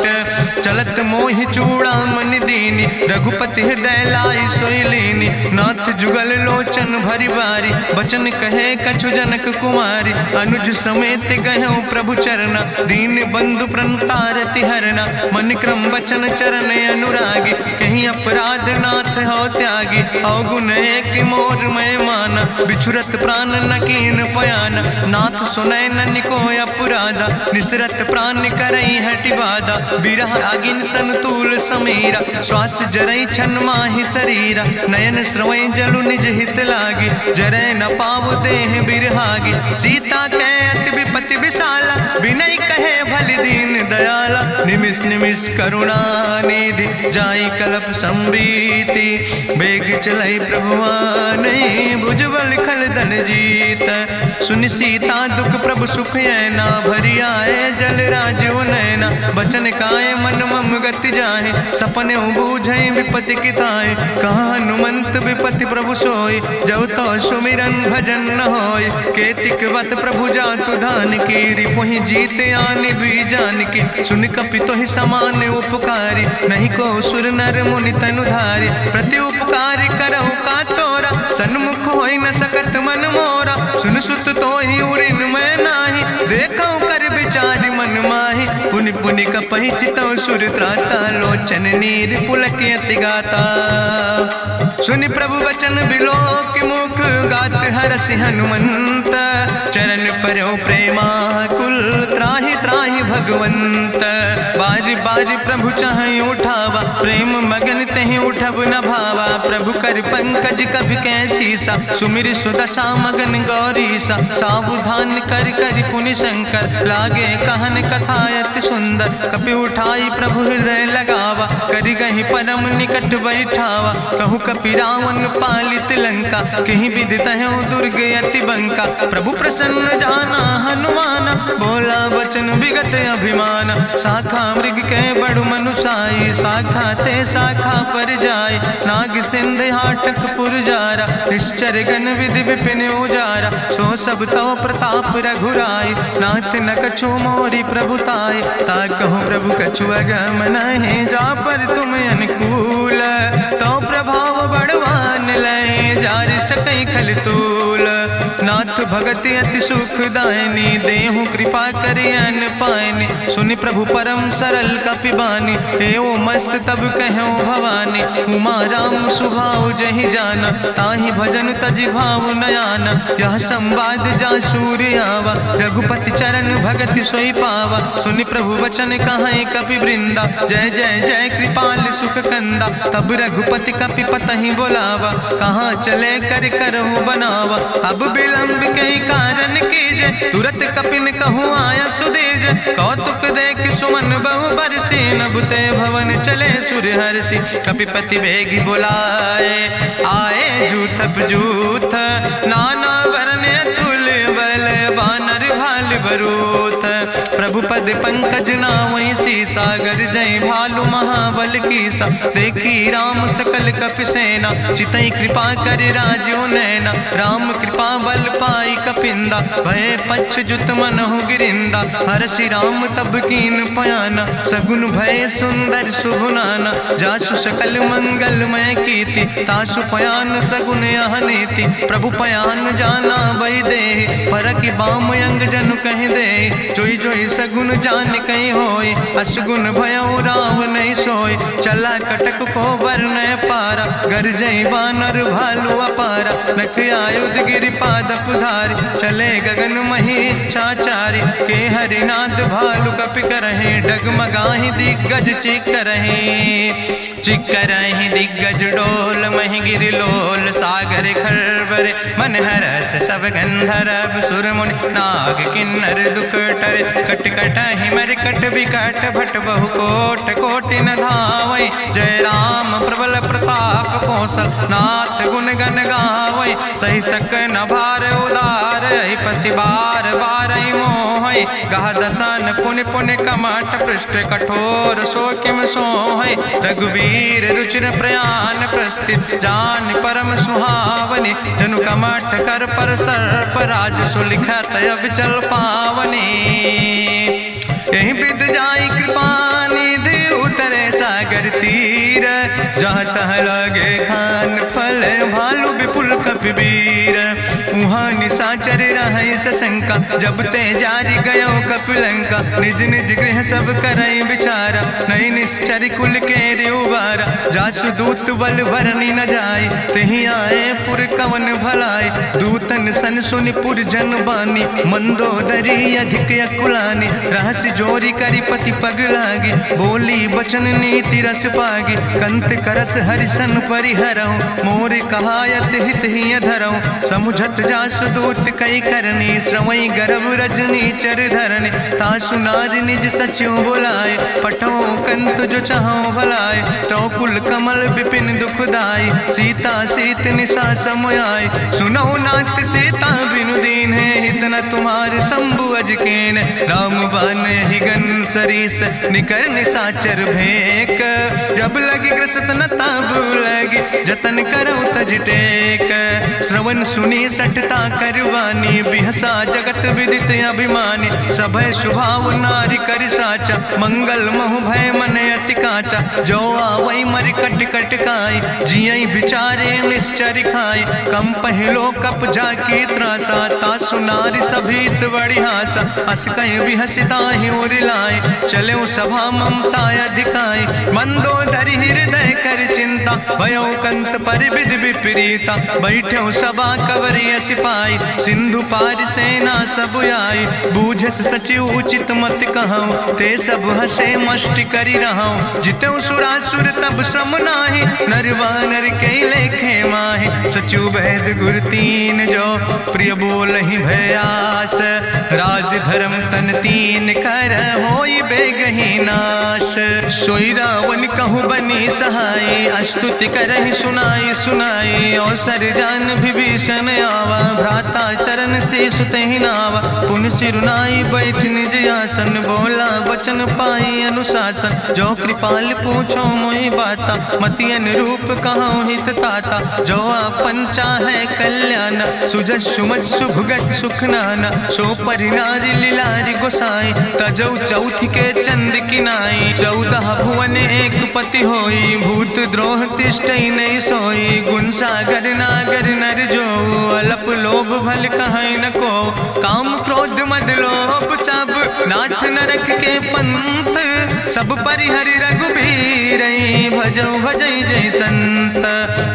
चलत मोहि चूड़ामणि दीनी, रघुपति हृदय लाई सोई लीनी। नाथ जुगल लोचन भरि बारी, बचन कहे कछु जनक कुमारी। अनुज समेत गहु प्रभु चरना, दीन बंधु प्रणतारति हरना। मन क्रम वचन चरण अनुरागी, कहीं अपराध नाथ हो त्यागी। अवगुण एक मोर मैं माना, बिछुरत प्राण न कीन पयाना। नाथ सुनय न को अपराधा, निसरत प्राण करई हटि बाधा। बिरह अगिन तन तूल समीरा, श्वास जरई छन माहि शरीरा। नयन श्रवई जलु निज हित लागी, जरय न पाव देह बिरहागी। सीता कै अति विपति विशाला, विनय कहे भलि दीन दयाला। निमिष निमिष करुणा निधि, जाई कलप संबीति। बेग चलई प्रभुआनै, भुजबल खल धन जीत। सुनि सीता दुख प्रभु सुख ऐना, भरि आए जल राज नैना। बचन काय मन मम गति जाहे, सपने बूझई विपति किताए। कहा हनुमंत विपति प्रभु सोई, जब तो सुमिरन भजन न होय। केतिक वत प्रभु जातु धान की, रिपुहि जीत आने भी जान की। सुन कपि तोहि समान उपकारी, नहीं को सुर नर मुनि तनु धारी। प्रति उपकारी करहु का तोरा, सन्मुख होई न सकत मन मोरा। सुन सुत तोहि उरिन मैं नाही, देखौ कर विचारि मन माहि। पुनि पुनि कपहि चितौ सुर त्राता, लोचन नीर पुलक अति गाता। सुनि प्रभु वचन बिलोक मुख, गात हरसि हनुमंत। चरण परौ प्रेमाकुल, त्राहि त्राहि भगवंत। बाज बाज प्रभु चाहि उठावा, प्रेम मगन तहि उठब न भावा। प्रभु कर पंकज कभि कैसीसा, सुमिर सुदशा मगन गौरीसा। सावधान कर कर पुनि शंकर, लागे कहन कथा अति सुंदर। कपि उठाई प्रभु हृदय लगावा, करि गहि परम निकट बैठावा। कहु कपि रावण पालित लंका, कहीं विधि तहु दुर्ग अति बंका। प्रभु प्रसन्न जाना हनुमाना, बोला वचन विगत अभिमाना। शाखा मृग के बड़ु मनुसाई, शाखा ते शाखा पर जाय। नाग सिंध हाटक पुरजारा, निश्चर गण विधि विपिन उजारा। सो सब तव प्रताप रघुराई, नाथ न कछु मोरी प्रभुताई। ताकहु प्रभु कछु अगम नहीं, जा पर तुम अनुकूल। तो प्रभाव बड़वान लय, जारि सकई खल तूल। नाथ भगति अति सुखदायनी, देहु कृपा करि अन पायनि। सुनि प्रभु परम सरल कपिबानी, एवं मस्त तब कहूँ भवानी। उमा राम सुभाव जहि जाना, ताहि भजन तजि भाव नयाना। यह संवाद जा सूर्य आवा, रघुपति चरण भगति सोई पावा। सुनि प्रभु वचन कहाई कपि वृंदा, जय जय जय कृपाल सुख कंदा। तब रघुपति कपि पतहि बोलावा, कहाँ चले कर करहु बनावा। अब विलंब कई कारण कीजे, तुरत कपिन कहूँ आया सुदेज। कौतुक देख सुमन बहु बरसी, नभते भवन चले सूर्य हर्षि। कपिपति बेगी बुलाए, आए जूथ जूथ। नाना वर्ण तुल बल, बानर भाल बरूथ। प्रभु पद पंकज नावै सी, सागर जय भालु भालू महाबल कीसा, देखी राम सकल कपि सेना, चितई कृपा कर राजो नैना। राम कृपा बल पाई कपिंदा, भय पच्युत मनहु गिरिंदा। हरषि राम तब कीन पयाना, सगुन भय सुंदर शुभ नाना। जासु सकल मंगलमय कीर्ति, तासु पयान सगुन यह नीति। प्रभु पयान जाना बई दे, परखि बाम अंग जनु कहि दे। जोई जोई सगुन जान कहीं होय, असगुन भयउ राव नहीं सोय। चला कटक को वर्ण पारा, गरजई बानर भालू अपारा। नख आयुध गिरिपाद पुधारी, चले गगन मही इच्छाचारी। के हरिनाद भालू कपि करहि, डगमगाहि दिग्गज चिक करहि। चिक करहि दिग्गज डोल, महि गिरि लोल सागर खरबरे। मन हरस सब गंधर्व सुर मुनि, नाग किन्नर दुख टरे। कट कटहि मरकट विकट, भट बहु कोट कोटि न धावै। जय राम प्रबल प्रताप कौशल, नाथ गुण गण गावै। सही सक न भार उदार, पति बार बार मोहै। गह दसन पुनि पुनि कमठ, पृष्ठ कठोर सो किम सोहै। रघुवीर रुचिर प्रयाण प्रस्थित, जान परम सुहावनी। जनु कमठ कर पर सर्प, राज सुलिखत अविचल पावनी। यही विद जाई कृपा निधि, उतरे सागर तीर। जहाँ तह लगे खान फल, भालू विपुल कपिवीर। उहाँ निशाचर रहै सशंका, जब ते जारी गयो कपिलंका। निज निज गृह सब करई विचारा, नहीं निश्चर कुल के उबारा। जासु दूत बल भरनी न जाय, तेहि आए पुर कवन भलाई। दूतन सन सुनि पुर जन बानी, मंदोदरी अधिक अकुलानी। रहस्य जोरी करी पति पग लागी, बोली बचन नीति रस पागी। कंत करस हरिसन परिहरऊँ, मोर कहायत हित ही धरऊँ। समुझत जासु दूत कई करनी, श्रवई गर्भ रजनी चर धरनी। तासु नाज निज सचिव बुलाए, पठो कंत जो चाहो भलाए। तो कुल कमल विपिन दुखदाई, सीता सीत निशा समयाय। सुनो नाथ सीता बिनु दीन है, हित न तुम्हार शंभु अजकेन। राम बान ही गन सरीस, निकर निशाचर भेक। जब लगी ग्रसत न तब लगी, जतन करो तज टेक। श्रवण सुनी सठता करवानी, बिहसा जगत विदित अभिमानी। सभय शुभाव नारी कर साचा, मंगल महु भय मन अति काचा। जो आवै मर कट कट काई, जियई विचारे निश्चर खाई। कम पहलो कप जाकी त्रासा, तासु नारी सभीत बड़ी हासा। अस कहीं विहसिता ही उरिलाए, चले सभा ममता अधिकाई। मंदोदरी हृदय कर चिंता, भयो कंत पर विधि विपरीता। बैठो सभा कवरिय सिपाही, सिंधु पार सेना सब आई। बूझस सचिव उचित मत कहूँ, ते सब हसे मष्ट करी रहूँ। जितौ सुरासुर तब श्रम नाही, नर वानर के लेखे माहि। सचिव वैद गुर तीन जो, प्रिय बोलहि भयास। राज धर्म तन तीन कर, होई बेगहि नाश। सोई रावण कहूँ बनी सहाय, अस्तुति करहि सुनाई सुनाई। अवसर जान विभीषण आवा, भ्राता चरण से सुतहि नावा। पुन सिरुनाई बैठ निज आसन, बोला वचन पाई अनुशासन। जो कृपाल पूछो मोहि बाता, मति अनुरूप कहूँ हित ताता। जो आपन चाहे कल्याण, सुजस सुमत सुभगत सुख नाना। सो परिनारी लीलारी गोसाई, तजौ चौथ के चंद किनाई। 14 भुवन एक पति होई, भूत द्रोह तिष्ठई नहीं सोई। गुण सागर नागर नर जो, अलप लोभ भल कहीं न को। काम क्रोध मद लोभ सब, नाथ नरक के पंथ। सब परिहरि रघुबीर, भजौ भजै जय संत।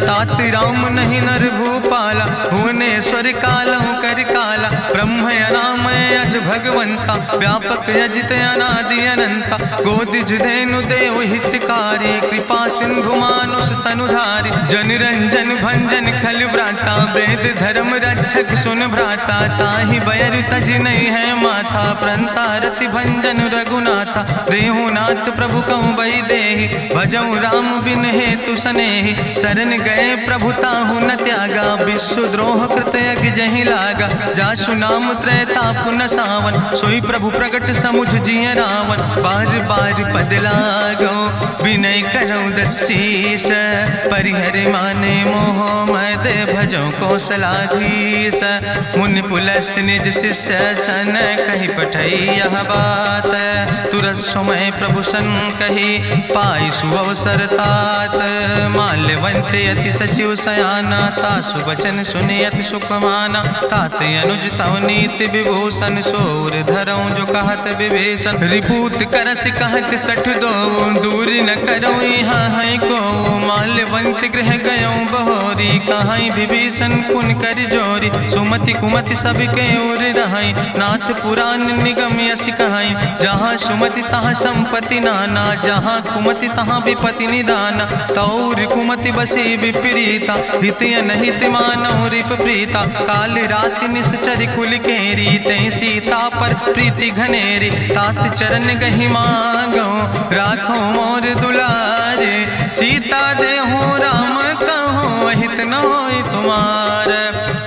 तात राम नहीं नर भूपाला, भुवनेश्वर कालहु कर काला। ब्रह्म अनामय अज भगवंता, व्यापक अजित अनादि अनंता। गोदिज धेनु देव हितकारी, कृपा सिंधु मानुष तनुधारी। जन रंजन भंजन खल व्राता, वेद धर्म रक्षक सुन भ्राता। ताहि बयर तज नहीं है माथा, प्रंता रति भंजन रघुनाथा। देहु नाथ प्रभु कहूँ बई देहि, भजऊ राम बिन हेतु सनेहि। शरण गए प्रभु ताहु न त्यागा, विश्व द्रोह कृत यज्ञ जहि लागा। जासु नाम त्रैताप न सावन, सोई प्रभु प्रगट समुझ जिय रावण। बार बार पद लागो विनय करौ दसीस, परिहर माने मोह मद भजो कौशलाधीश। मुनि पुलस्त निज शिष्य सन, कहि पठई यह बात। तुरत समय प्रभु सन कही, पाई सुअवसर तात। माल्यवंत अति सचिव सयाना, तासु वचन सुनि अति सुख माना। तात अनुज तव नीति विभूषण, सोर धरौ जो कहत विभीषण। रिपूत करस कहत सठ दो, दूर न करो यहाँ है को। माल्यवंत गृह गयो बहोरी, कहाई विभीषण पुन कर जोरी। सुमति कुमति सबके ओर रहाई, नाथ पुराण निगम यश कहाई। जहाँ सुमति तहाँ संपत्ति नाना, जहाँ कुमति तहाँ विपति निदाना। तौर कुमति बसी विपरीता, हित अनहित मानव रिप प्रीता। काल रात निश्चर कुल केरी, तै सीता पर प्रीति घनेरी। तात चरण गहि मांगो, राखो मोर दुलारे। सीता देहो राम कहो, अहित न होय तुम्हार।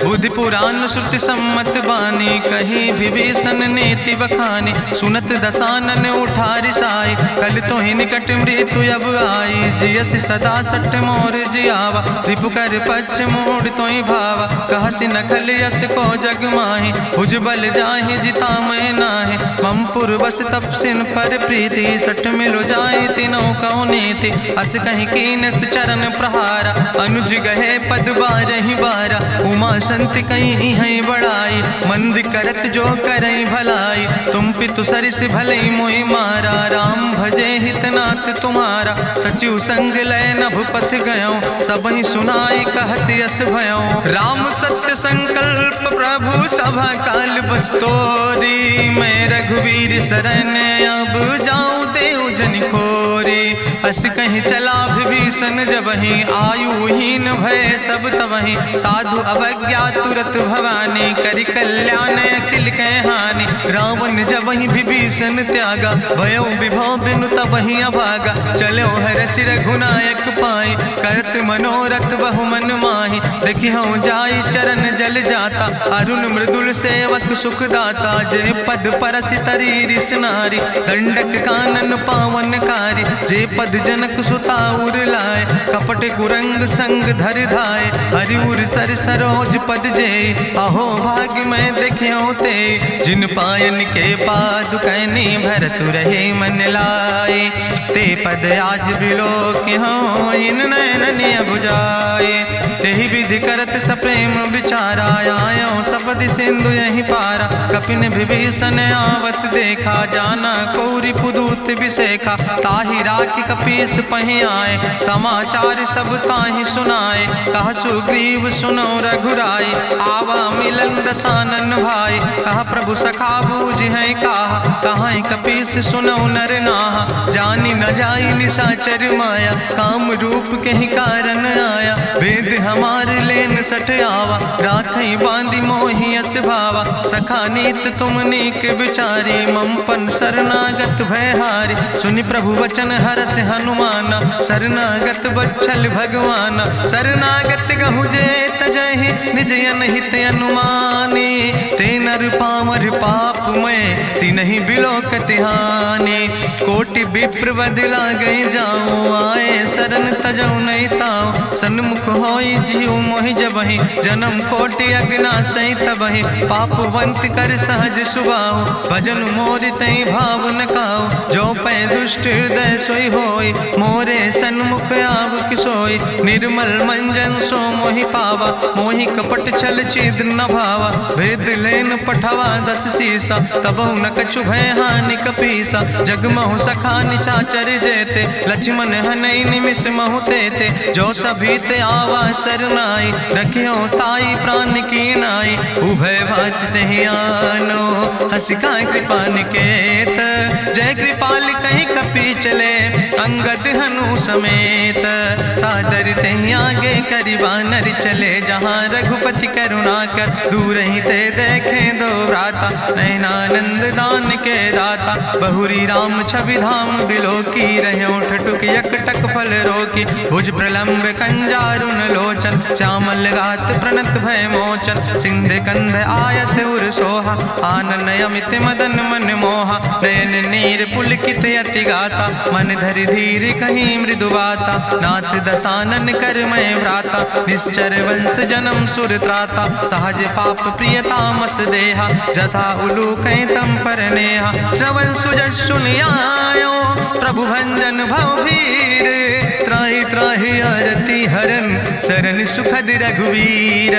बुद्धि पुराण श्रुति सम्मत बानी, कही विभीषण नीति बखानी। सुनत दसानन उठारि साई, कल तो ही निकट मृत्यु अब आई। जियस सदा सट मोर जियावा, रिपु कर पक्ष मोड़ तो ही भावा। कहसी नखल यस को जग माही, भुजबल जाहि जिता मैं नाहि। मम पुरबस तपसिन पर प्रीति, सठ मिलो जाए तीनों कौ नीति। अस कहीं कीनस चरण प्रहारा, अनुज गहे पद बारहि बारा। उमा संति कहीं है बड़ाई, मंद करत जो करई भलाई। तुम पितु सरिस भलई मोहि मारा, राम भजे हितनाथ तुम्हारा। सचिव संग लय नभ पथ गयो, सबहि सुनाई कहत यस भयो। राम सत्य संकल्प प्रभु सभा काल बस्तोरी। मैं रघुवीर शरण अब जाऊं देव जन खोरी। अस कहीं चला विभीषण जबहि, आयुहीन भय सब तबहि। साधु अवज्ञा तुरत भवानी, करि कल्याण अखिल कै हानि। रावण जबहि विभीषण त्यागा, भयो विभव बिनु तबहि अभागा। चलो हरषि रघुनायक पाई, करत मनोरथ बहु मन माहि। देखिहु जाई चरण जल जाता, अरुण मृदुल सेवक सुख दाता। जे पद परसि तरी रिस नारी, दंडक कानन पावन कारी। जे पद जनक सुता उर लाए, कपट कुरंग संग धर धाय। हरिउर सर सरोज पद जे, अहो भाग्य मैं देखियो ते। जिन पायन के पादुकैनी, भरत रहे मन लाए। ते पद आज बिलो के हो, इन नयन बुझाए। तेहि विधि करत सप्रेम विचारा, आयो सपदि सिंधु यही पारा। कपिन विभीषण आवत देखा, जाना कौरि पुदूत विसेखा। ताहि राखि कपीस पहि आए, समाचार सब ताहि सुनाए। कहा सुग्रीव सुनो रघुराई, आवा मिलन दसानन भाई। कहा प्रभु सखा बूझ है कहा, कहाँ कपीस सुनो नर नाहा। जानी न जाई निशाचर माया, काम रूप के ही कारण आया। वेद हमार लेन सठ आवा, राखई बांधी मोहि यस भावा। सखा नीत तुम नीक विचारी, मम पन शरणागत भयहारी। सुनि प्रभु वचन हरस हनुमाना, शरणागत बच्छल भगवाना। शरणागत गहु जे तजहि, निज अनहित अनुमानी। ते नर पामर पाप मैं, तिन्हि बिलोकति हानि। कोटि विप्र बदला गई जाऊं, आए शरण तजौ नहीं ताऊं। सन्मुख होई जीव मोहि जबहि, जन्म कोटि अगना सही तबहि। पापवंत कर सहज सुभाऊ, भजन मोर तई भाव न काऊ। जो पै दुष्ट हृदय सोई होई, मोरे सन्मुख आव किसोई। निर्मल मंजन सो मोहि पावा, मोहि कपट छल छिद्र न भावा। भेद लेन पठवा दस सीसा, तबहु न कछु भय हानि कपीसा। जगमहु सखा निचाचर जेते, लक्ष्मण हनई निमिष महु तेते। जो सभी ते आवा सरनाई, रखियो ताई प्राण की नाई। उभय भात तेहि आनो, हसिका कृपा निकेत। जय कृपाल कहीं कपी चले अंगद हनु समेत। सादर तहीं आगे करि बानर चले जहाँ रघुपति करुणा कर दूर ही ते देखे दो भ्राता नयनानंद दान के दाता। बहुरी राम छवि धाम बिलोकी रहे ठटुक यकटक फल रोकी भुज प्रलंब कंजारुन लोचन श्यामल गात प्रणत भय मोचन। सिंध कंध आयत उर सोहा आनन अमित मदन मन मोहा नयन नीर पुलकित अति गाता मन धरि धीर कहीं मृदु बाता। नाथ दसानन कर मैं भ्राता निश्चर वंश जन्म सुर त्राता। सहज पाप प्रियतामस देहा जथा उलूक तम पर नेहा। श्रवण सुजस सुनियायो प्रभु भंजन भवभीर त्राहि त्राहि आरती हरन शरण सुखद रघुवीर।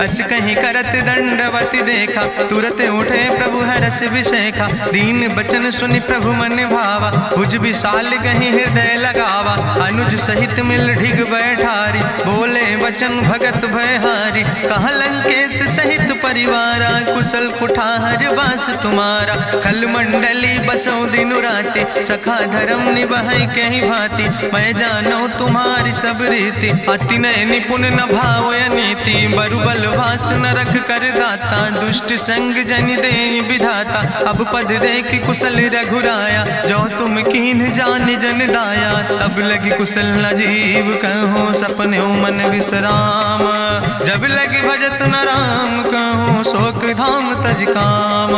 अस कहीं करत दंडवत देखा तुरत उठे प्रभु हरस विषेखा। दीन बचन सुनि प्रभु मन भावा भुज विशाल कहीं हृदय लगावा। अनुज सहित मिल ढिग बैठारी बोले वचन भगत भयहारी। कहा लंकेश सहित परिवारा कुशल कुठार वास तुम्हारा। कल मंडली बसो दिनु राति सखा धर्म निभाई कहीं भांति। मैं जानो तुम्हारी सब रीति अति नय निपुण न भाव नीति। बरुबल भास न रख कर दाता दुष्ट संग जन दे विधाता। अब पद देख कुशल रघुराया जो तुम कीन जान जन दाया। तब लगी कुशल न जीव कहो सपने मन विश्राम। जब लगी भजत न राम कहो शोक धाम तज काम।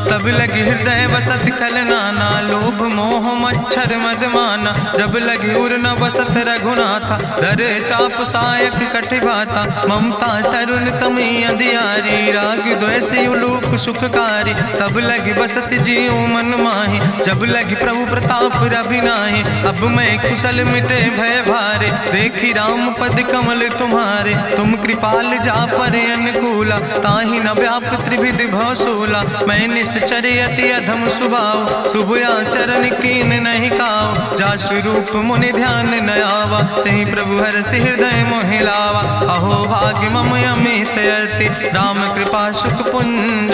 तब लगी हृदय बसत कल नाना लोभ मोह मच्छर मदमाना। जब लगी उर न बसत रघुनाथा धरे चाप सायक कटिबाता। ममता तरुण तमी अंधियारी राग द्वेषी उलूक सुखकारी। तब लगी बसत जीव मन माही जब लगी प्रभु प्रताप रवि नाही। अब मैं कुशल मिटे भय भारे देखी राम पद कमल तुम्हारे। तुम कृपाल जा पर अनुकूला ताहि न व्याप त्रिविध भवसूला। मैं निश्चर अति अधम सुभाव शुभ आचरण कीन नहीं काव। जा स्वरूप मुनि ध्यान न आवा तेहि प्रभु हरसि हृदय मोहिलावा। अहो भाग्य मम अमित अति राम कृपा सुख पुंज।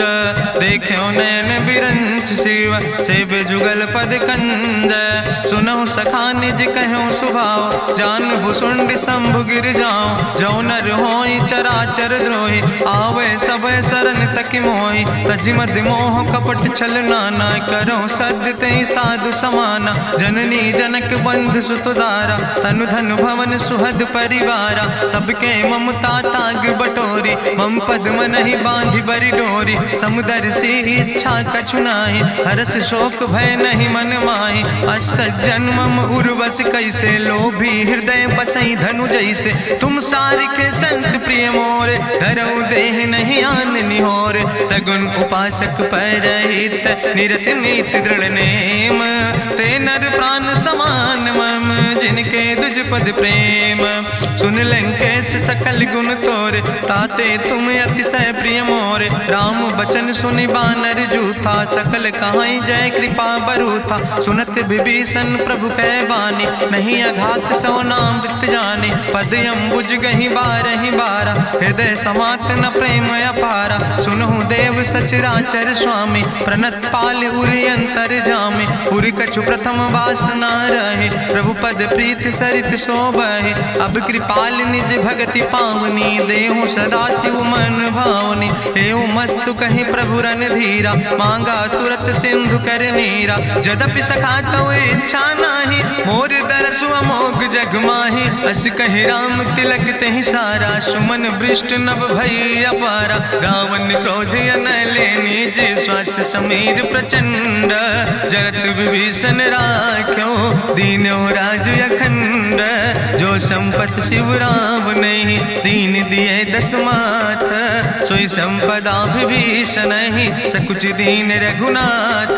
देखो नयन बिरंच शिव सेव जुगल पद कंज। सुनहु सखा निज कहूँ सुभाव जान भुसुंड शंभु गिर जाऊं। जो नर होई चराचर द्रोही आवे सब शरण तक मोहि। तजि मद मोह कपट छल नाना करो सद तेहि साधु समाना। जननी जनक बंधु सुतदारा तनु धन भवन सुहद परिवारा। सबके ममता ताग बटोरी मम पद मनहि बांधि बरि डोरी। समुदर सी इच्छा कछु नाही हरस शोक भय नहीं मन माही। असज्जन मम उर्वश कैसे लोभी हृदय बसई धनु जैसे। तुम सारिके संत प्रिय मोरे धरऊ देह नहीं आन निहोर। सगुन उपासक परहित निरत नीत दृढ़ नेम। ते नर प्राण समान मम जिनके दुज पद प्रेम। सुन लंकेश सकल गुण तोरे ताते तुम अतिशय प्रिय मोरे। राम बचन सुनि बानर जूथा सकल कहाई जय कृपा बरूथा। सुनत विभीषण प्रभु कह बानी नहीं अघात सो नाम वित जानी। पद अम्बुज गहि बारहि बारा हृदय समात न प्रेम अपारा। सुनहु देव सचराचर स्वामी प्रणत पाल उरि अंतर जामी। उरि कछु प्रथम वासना रहे प्रभु पद प्रीत सरित शोभहि। अब कृपाल निज भगति पावनी देहु सदा शिव मन भावनी। एवं मस्तु कहि प्रभु रन धीरा मांगा तुरत सिंधु कर नीरा। जदपि सखा तो इच्छा नाही मोर दरसु अमोघ जग माही। अस कहि राम तिलक तेहि सारा सुमन वृष्ट नभ भई अपारा। गावन क्रोध अनले निज श्वास समीर प्रचंड। जगत विभीषण राख्यो दीनो राज अखंड। जो संपत शिव राम नहीं दीन दिए दस माथ। सोई संपदा विभीषण नहीं सकुच दीन रघुनाथ।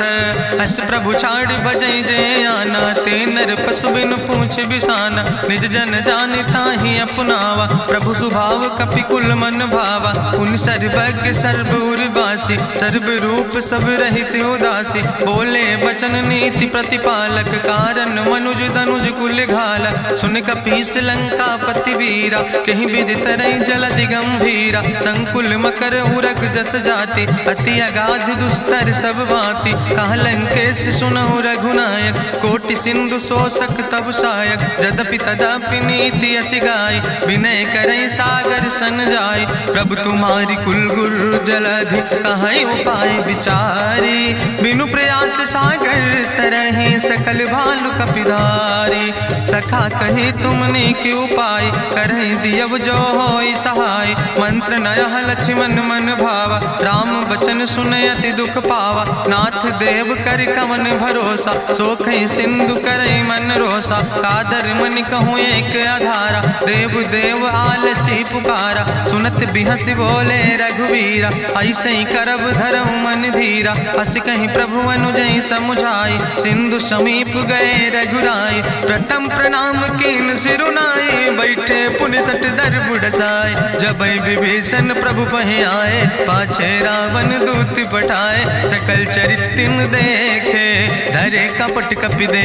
अस प्रभु छाड़ बजै जय आना ते नर पशु बिन पूछ बिसाना। निज जन जानता ही अपनावा प्रभु स्वभाव कपि कुल मन भावा। पुन सर्वज्ञ सर्व उर्वासी सर्व रूप सब रहित उदासी। बोले वचन नीति प्रतिपालक कारण मनुज धनुज कुल घाला। सुन कपीस लंका पति वीरा कहीं विधि तरई जलधि गंभीरा। संकुल मकर उरग जस जाति अति अगाध दुस्तर सब भांति। कहा लंकेश सुनहु रघुनायक कोटि सिंधु सिंधु शोषक तब सायक, जदपि तदपि नीति अस गाय, विनय करई सागर सन जाय। प्रभु तुम्हारी कुल गुरु जलधि, कहीं उपाय विचारी, बिनु प्रयास सागर तरहि, सकल भालु कपिधारी। सखा कही तुमने के उपाय, करहि दियव जो होई सहाय। मंत्र नयह लक्ष्मण मन भावा, राम बचन सुनय अति दुख पावा। नाथ देव कर कवन भरोसा, सोखई सिंधु करई मन रोसा। कादर मन कहूँ एक आधारा, देव देव आलसी पुकारा। सुनत बिहस बोले रघुवीरा, ऐसे ही करब धरऊ मन धीरा। हस कहीं प्रभु अनुजय समुझाई, सिंधु समीप गए रघुराई। प्रथम प्रणाम कीन सिरुनाई, बैठे पुण्य तट दर बुढ़साए। जब विभीषण प्रभु पहि आए, पाछे रावण दूत पठाए। सकल चरित्र देखे, धरे कपट कपि दे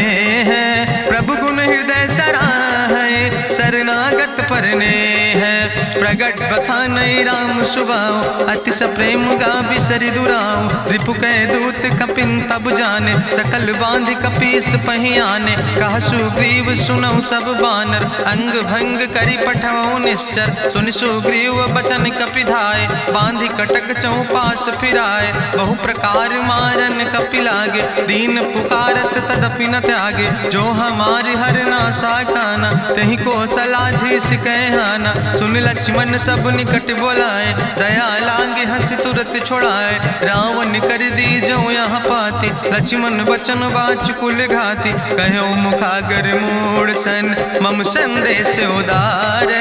है। प्रभु गुण हृदय सराहै, शरणागत परने है। प्रगट बखानई राम सुभाऊ, अतिश प्रेम गा बिसरि दुराऊ। रिपु कह दूत कपिन तब जाने, सकल बांध कपीस पहि आने। कहा सुग्रीव सुनऊ सब बानर, अंग भंग करि पठऊ निश्चर। सुनि सुग्रीव बचन कपिधाय, बांधि कटक चौपास फिराए। बहु प्रकार मारन कपि लागे, दीन पुकारत तदपि न त्यागे। जो हमारि हर नासा खाना, तहि को सलाधीस कहना। सुन लक्ष्मण सब निकट बोलाए, दया लागे हंस तुरत छोड़ाए। रावण कर दी जो यहाँ पाती, लक्ष्मण बचन बाच कुल घाती। कहो मुखागर मूड़ सन, मम संदेश उदार।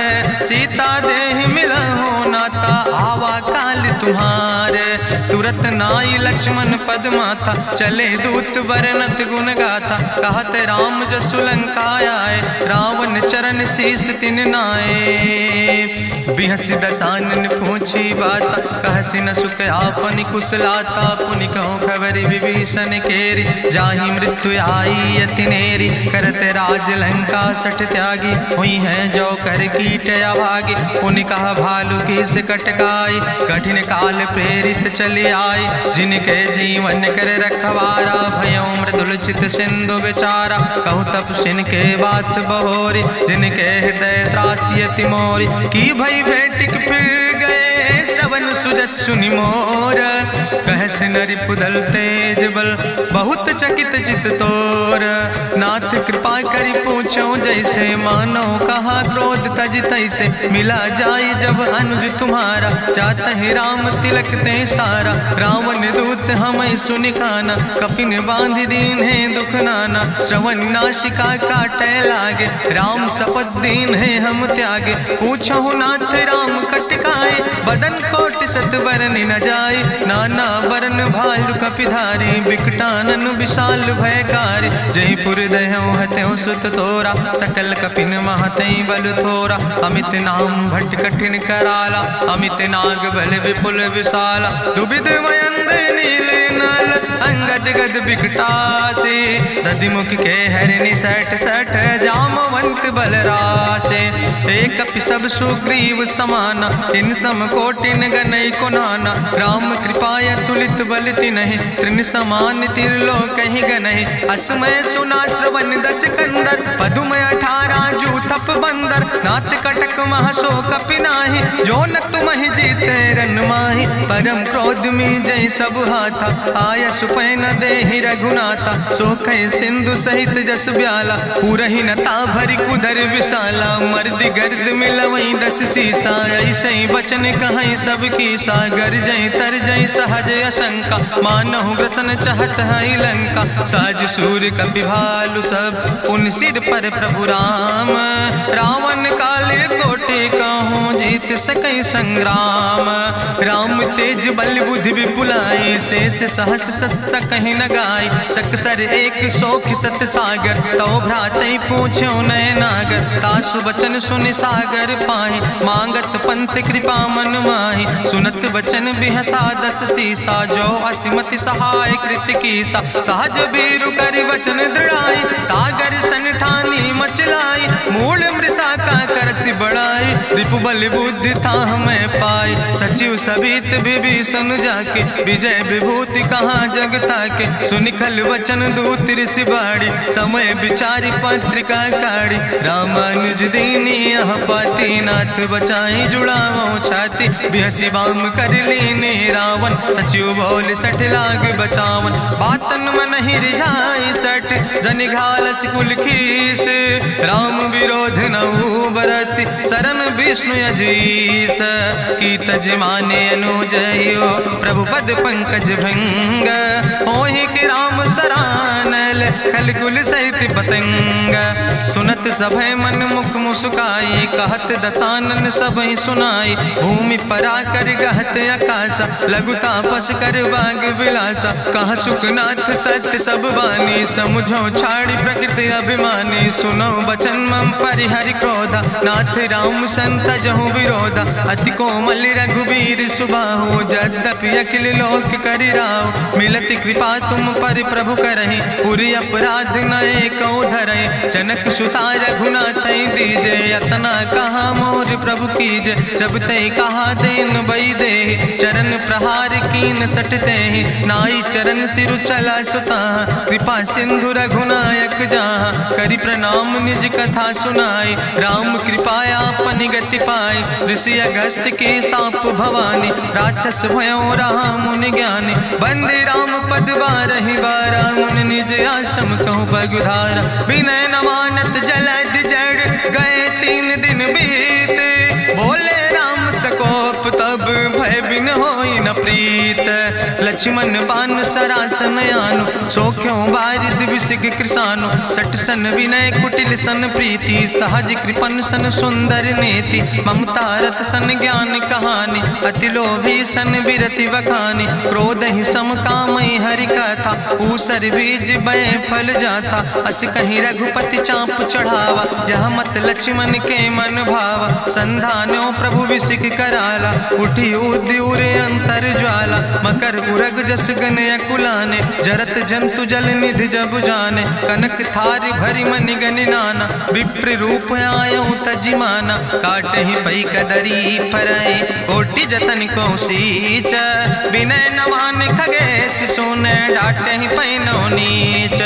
सीता देह मिला हो नाता, आवा काल तुम्हारे। तुरत नाई लक्ष्मण पद माथा, चले दूत बरनत गुण गाथा। कहत राम जसु लंका आए, रावण चरण शीस तिन नाए। बिहस दसानन पूछी बाता, कहसि न सुख आपन कुशलाता। पुनि कहूँ खबर विभीषण केरी, जाहि मृत्यु आई अति नेरी। करत राज लंका सठ त्यागी, हुई है जो कर कीट अभागी। पुनि कहा भालू किस कटकाई, कठिन काल प्रेरित चले आई। जिनके जीवन कर रखवारा, भयो मृदुल चित सिंधु बेचारा। कहु तप सिन के बात बहोरी, जिनके हृदय त्रासी अति मोरी। की भई भेटिक फिर गए, श्रवण सुजस सुनि मोर। कहस नरि पुदल तेज बल, बहुत चकित चित तोर। नाथ कृपा करि पूछो जैसे, मानो कहा क्रोध तज तैसे। मिला जाय जब अनुज तुम्हारा, जात ही राम तिलक ते सारा। रावण दूत हमें सुनि काना, कपिन बांध दीन है दुख नाना। श्रवण नासिका काटे लागे, राम शपथ दीन है हम त्यागे। पूछो नाथ राम कटकाए, बदन कोटि सत बरन न जाए। नाना बरन भालु कपिधारी, बिकटानन विशाल भयकारी। जयपुर दह्यों हत्यों सुत तोरा, सकल कपिन महतई बल थोरा। अमित नाम भट्ट कठिन कराला, अमित नाग बल विपुल विशाला। दुबिध मयंद नील नल, अंगद गद बिकटासे। दधिमुख के हरिणि सठ सठ, जामवंत बलरासे। एक कपि सब सुग्रीव समाना, इन सम कोटिन गनई को नाना। राम कृपाय तुलित बल तिनहि, त्रिन समान तिरलोक ही गनहि। असमय सुना श्रवण दस कंदर, पदुमय 18 जू थप बंदर। नाथ कटक महसो कपि नाही, जो न तुमहि जीते रन माही। परम क्रोध में जय सब हाथा, आय सुपै न देहि रघुनाथा। सोखै सिंधु सहित जस ब्याला, पूरहि नता भरि कुधर विशाला। मर्द गर्द मिलवई 10 सीसा, ऐसे बचन कहै सब कीसा। गर जय तर जय सहज अशंका, मानहु ग्रसन चहत है लंका। साज सूर कपि भालु सब, उन सिर पर प्रभु राम। रावण काले कोटि कहूँ, जीत सकै संग्राम। राम तेज बल बुद्धि विपुलाई, शेष सहस सत सकहि न गाय। सकसर एक सोख सत सागर, तो भ्रातै पूछ्यो नय नागर। तासु बचन सुनि सागर पाहि, मांगत पंथ कृपा मन माहि। सुनत बचन बिहसा 10 सीसा, जो असिमति सहाय कृत कीसा। सहज बीरु करि वचन दृढ़ाई, सागर सन ठानी मचलाई। मूल मृषा का करसि बड़ाई, रिपु बल बुद्धि था हमें पाई। सचिव सबित विभीषण जाके विजय विभूति कहाँ जगता के। सुनिखल वचन दूत ऋषि बाड़ी समय विचारी पत्रिका काढ़ी। रामानुज दीनी यह पाती नाथ बचाई जुड़ावो छाती। बिहसी बाम कर लीने रावण सचिव बोल सठ लाग बचावन। बातन मन ही रिझाई सठ जन घालस कुल खीस। राम विरोध नहु बरस शरण विष्णु अजीस। की तज माने अनुजयो प्रभु पद पंकज भृंग। होहि कि राम सरानल खल कुल सहित पतंग। सुनत सभय मन मुख मुस्काई कहत दसानन सबहि सुनाई। भूमि परा कर गहत आकाशा लघु तापस कर बाग विलासा। कह सुखनाथ सत्य सब बानी समुझो छाड़ी प्रकृति अभिमानी। सुनो बचन मम परिहरि क्रोधा नाथ राम संत जहु विरोधा। अति कोमल रघुवीर सुबाहु यद्यपि अखिल लोक करि राव। मिलति कृपा तुम पर प्रभु करहि पुरि अपराध नए को धरहि। जनक सुता रघुनाथ दीजे यतना कहा मोर प्रभु कीजे। जब ते कहा देन बई दे चरण प्रहार कीन सटते। नाई चरण सिरु चला सुता कृपा सिंधु रघुनायक जहाँ। करि प्रणाम निज कथा सुनाई राम कृपाया अपनी गति पाई। ऋषि अगस्त के साप भवानी राक्षस भयो रहा मुनि ज्ञानी। बंदे राम पद बारहि बारा मुनि निज आश्रम कहु पगुधारा। विनय नवानत जलद जड़ गए 3 दिन बीते। बोले राम सकोप तब भय बिन होई न प्रीत। लक्ष्मण बान सरासन आनु सो क्यों बारिद विसिग कृसानु। सठ सन विनय कुटिल सन प्रीति सहज कृपन सन सुंदर नीति। ममता रत सन ज्ञान कहानी अति लोभी सन बिरति बखानी। क्रोध ही सम कामई हरि कथा ऊसर बीज बय फल जाता। अस कहीं रघुपति चाप चढ़ावा यह मत लक्ष्मण के मन भावा। संधानो प्रभु विसिक कराला उठी उद्यूरे अंतर ज्वाला। मकर उरग जस गन अकुलाने जरत जंतु जल निधि जब जाने। कनक थारी भरी मनि गनि नाना विप्र रूप आयो तजिमाना। काटे ही पई कदरी फरई कोटि जतन को सींच। विनय नवान खगेश सोने डाटे ही पैनो नीच।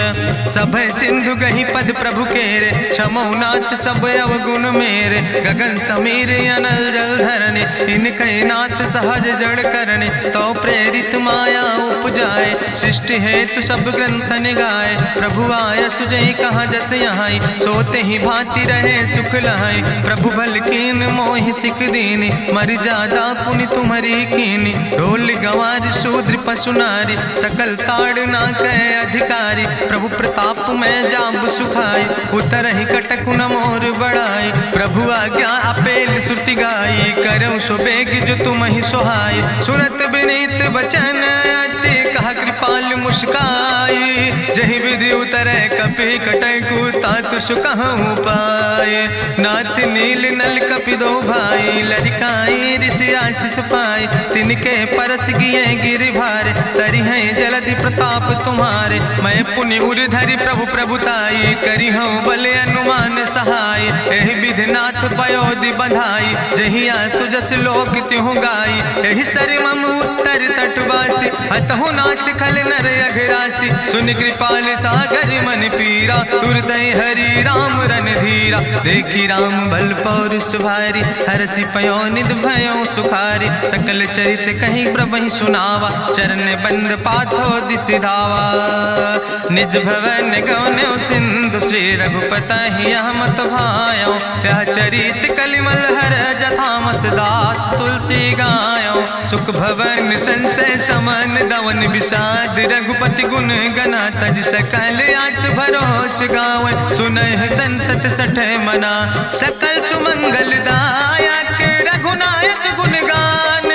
सभय सिंधु गही पद प्रभु केरे क्षमो नाथ सब अवगुण मेरे। गगन समीर अनल जल धरने इनके नाथ सहज जड़ करने। तो प्रेरित माया उपजाए सृष्टि हेतु सब ग्रंथ निगाए। प्रभु आय सुजई कहा जस यहाँ सोते ही भांति रहे सुख लहाई। प्रभु भल कीन मोहि सिख दीनी मर जादा पुनि तुम्हारी कीनी। ढोल गंवार शूद्र पशु नारी सकल ताड़ ना कह अधिकारी। प्रभु प्रताप में जाब सुखाई उतर ही कटक न मोर बढ़ाई। प्रभु आज्ञा अपेल श्रुति गाई करऊँ सो बेग जो तुम ही सोहाई। सुनत विनीत वचन अति कहा कृपाल मुस्काई। जहि विधि उतरे कपि कटकु तातु सुकहु पाए। नाथ नील नल कपि दो भाई लड़काई ऋषि आशीष पाए। तिनके परस गिए गिरि भारे तरि है जलधि प्रताप तुम्हारे। मैं पुण्य उर धरि प्रभु प्रभुताई करी हूँ बले अनुमान सहाय। एहि विधि नाथ पयोधि बधाई जहिया सुजस लोक त्यों गाई। एहि सर मम उत्तर तटवासी हतहु नाथ खल नर अघरासी। सुन कृपाल सागर मन पीरा तुरत हरि राम रन धीरा। देखी राम बल पौरुष भारी हरसि पयो निध भयो सुखारी। सकल चरित कहीं प्रभु सुनावा चरण बंद पाथो दिसि धावा। निज भवन गौन्यो सिंधु श्री रघुपति मत भायो। यह चरित कलिमल हर जथामस दास तुलसी गायो। सुख भवन संशय समन दवन विषाद रघुपति गुण गना तज सकल आस भरोस गावे। सुनह संतत सठ मना सकल सुमंगल दायक रघुनायक गुण गान।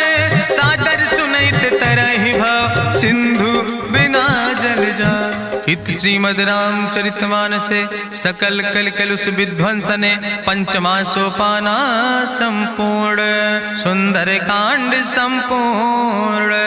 सादर सुनैत तरहि भव सिंधु बिना जल जा। इत श्रीमद् रामचरितमानसे सकल कलकलुष विध्वंसने पंचमा सोपाना संपूर्ण। सुंदर कांड संपूर्ण।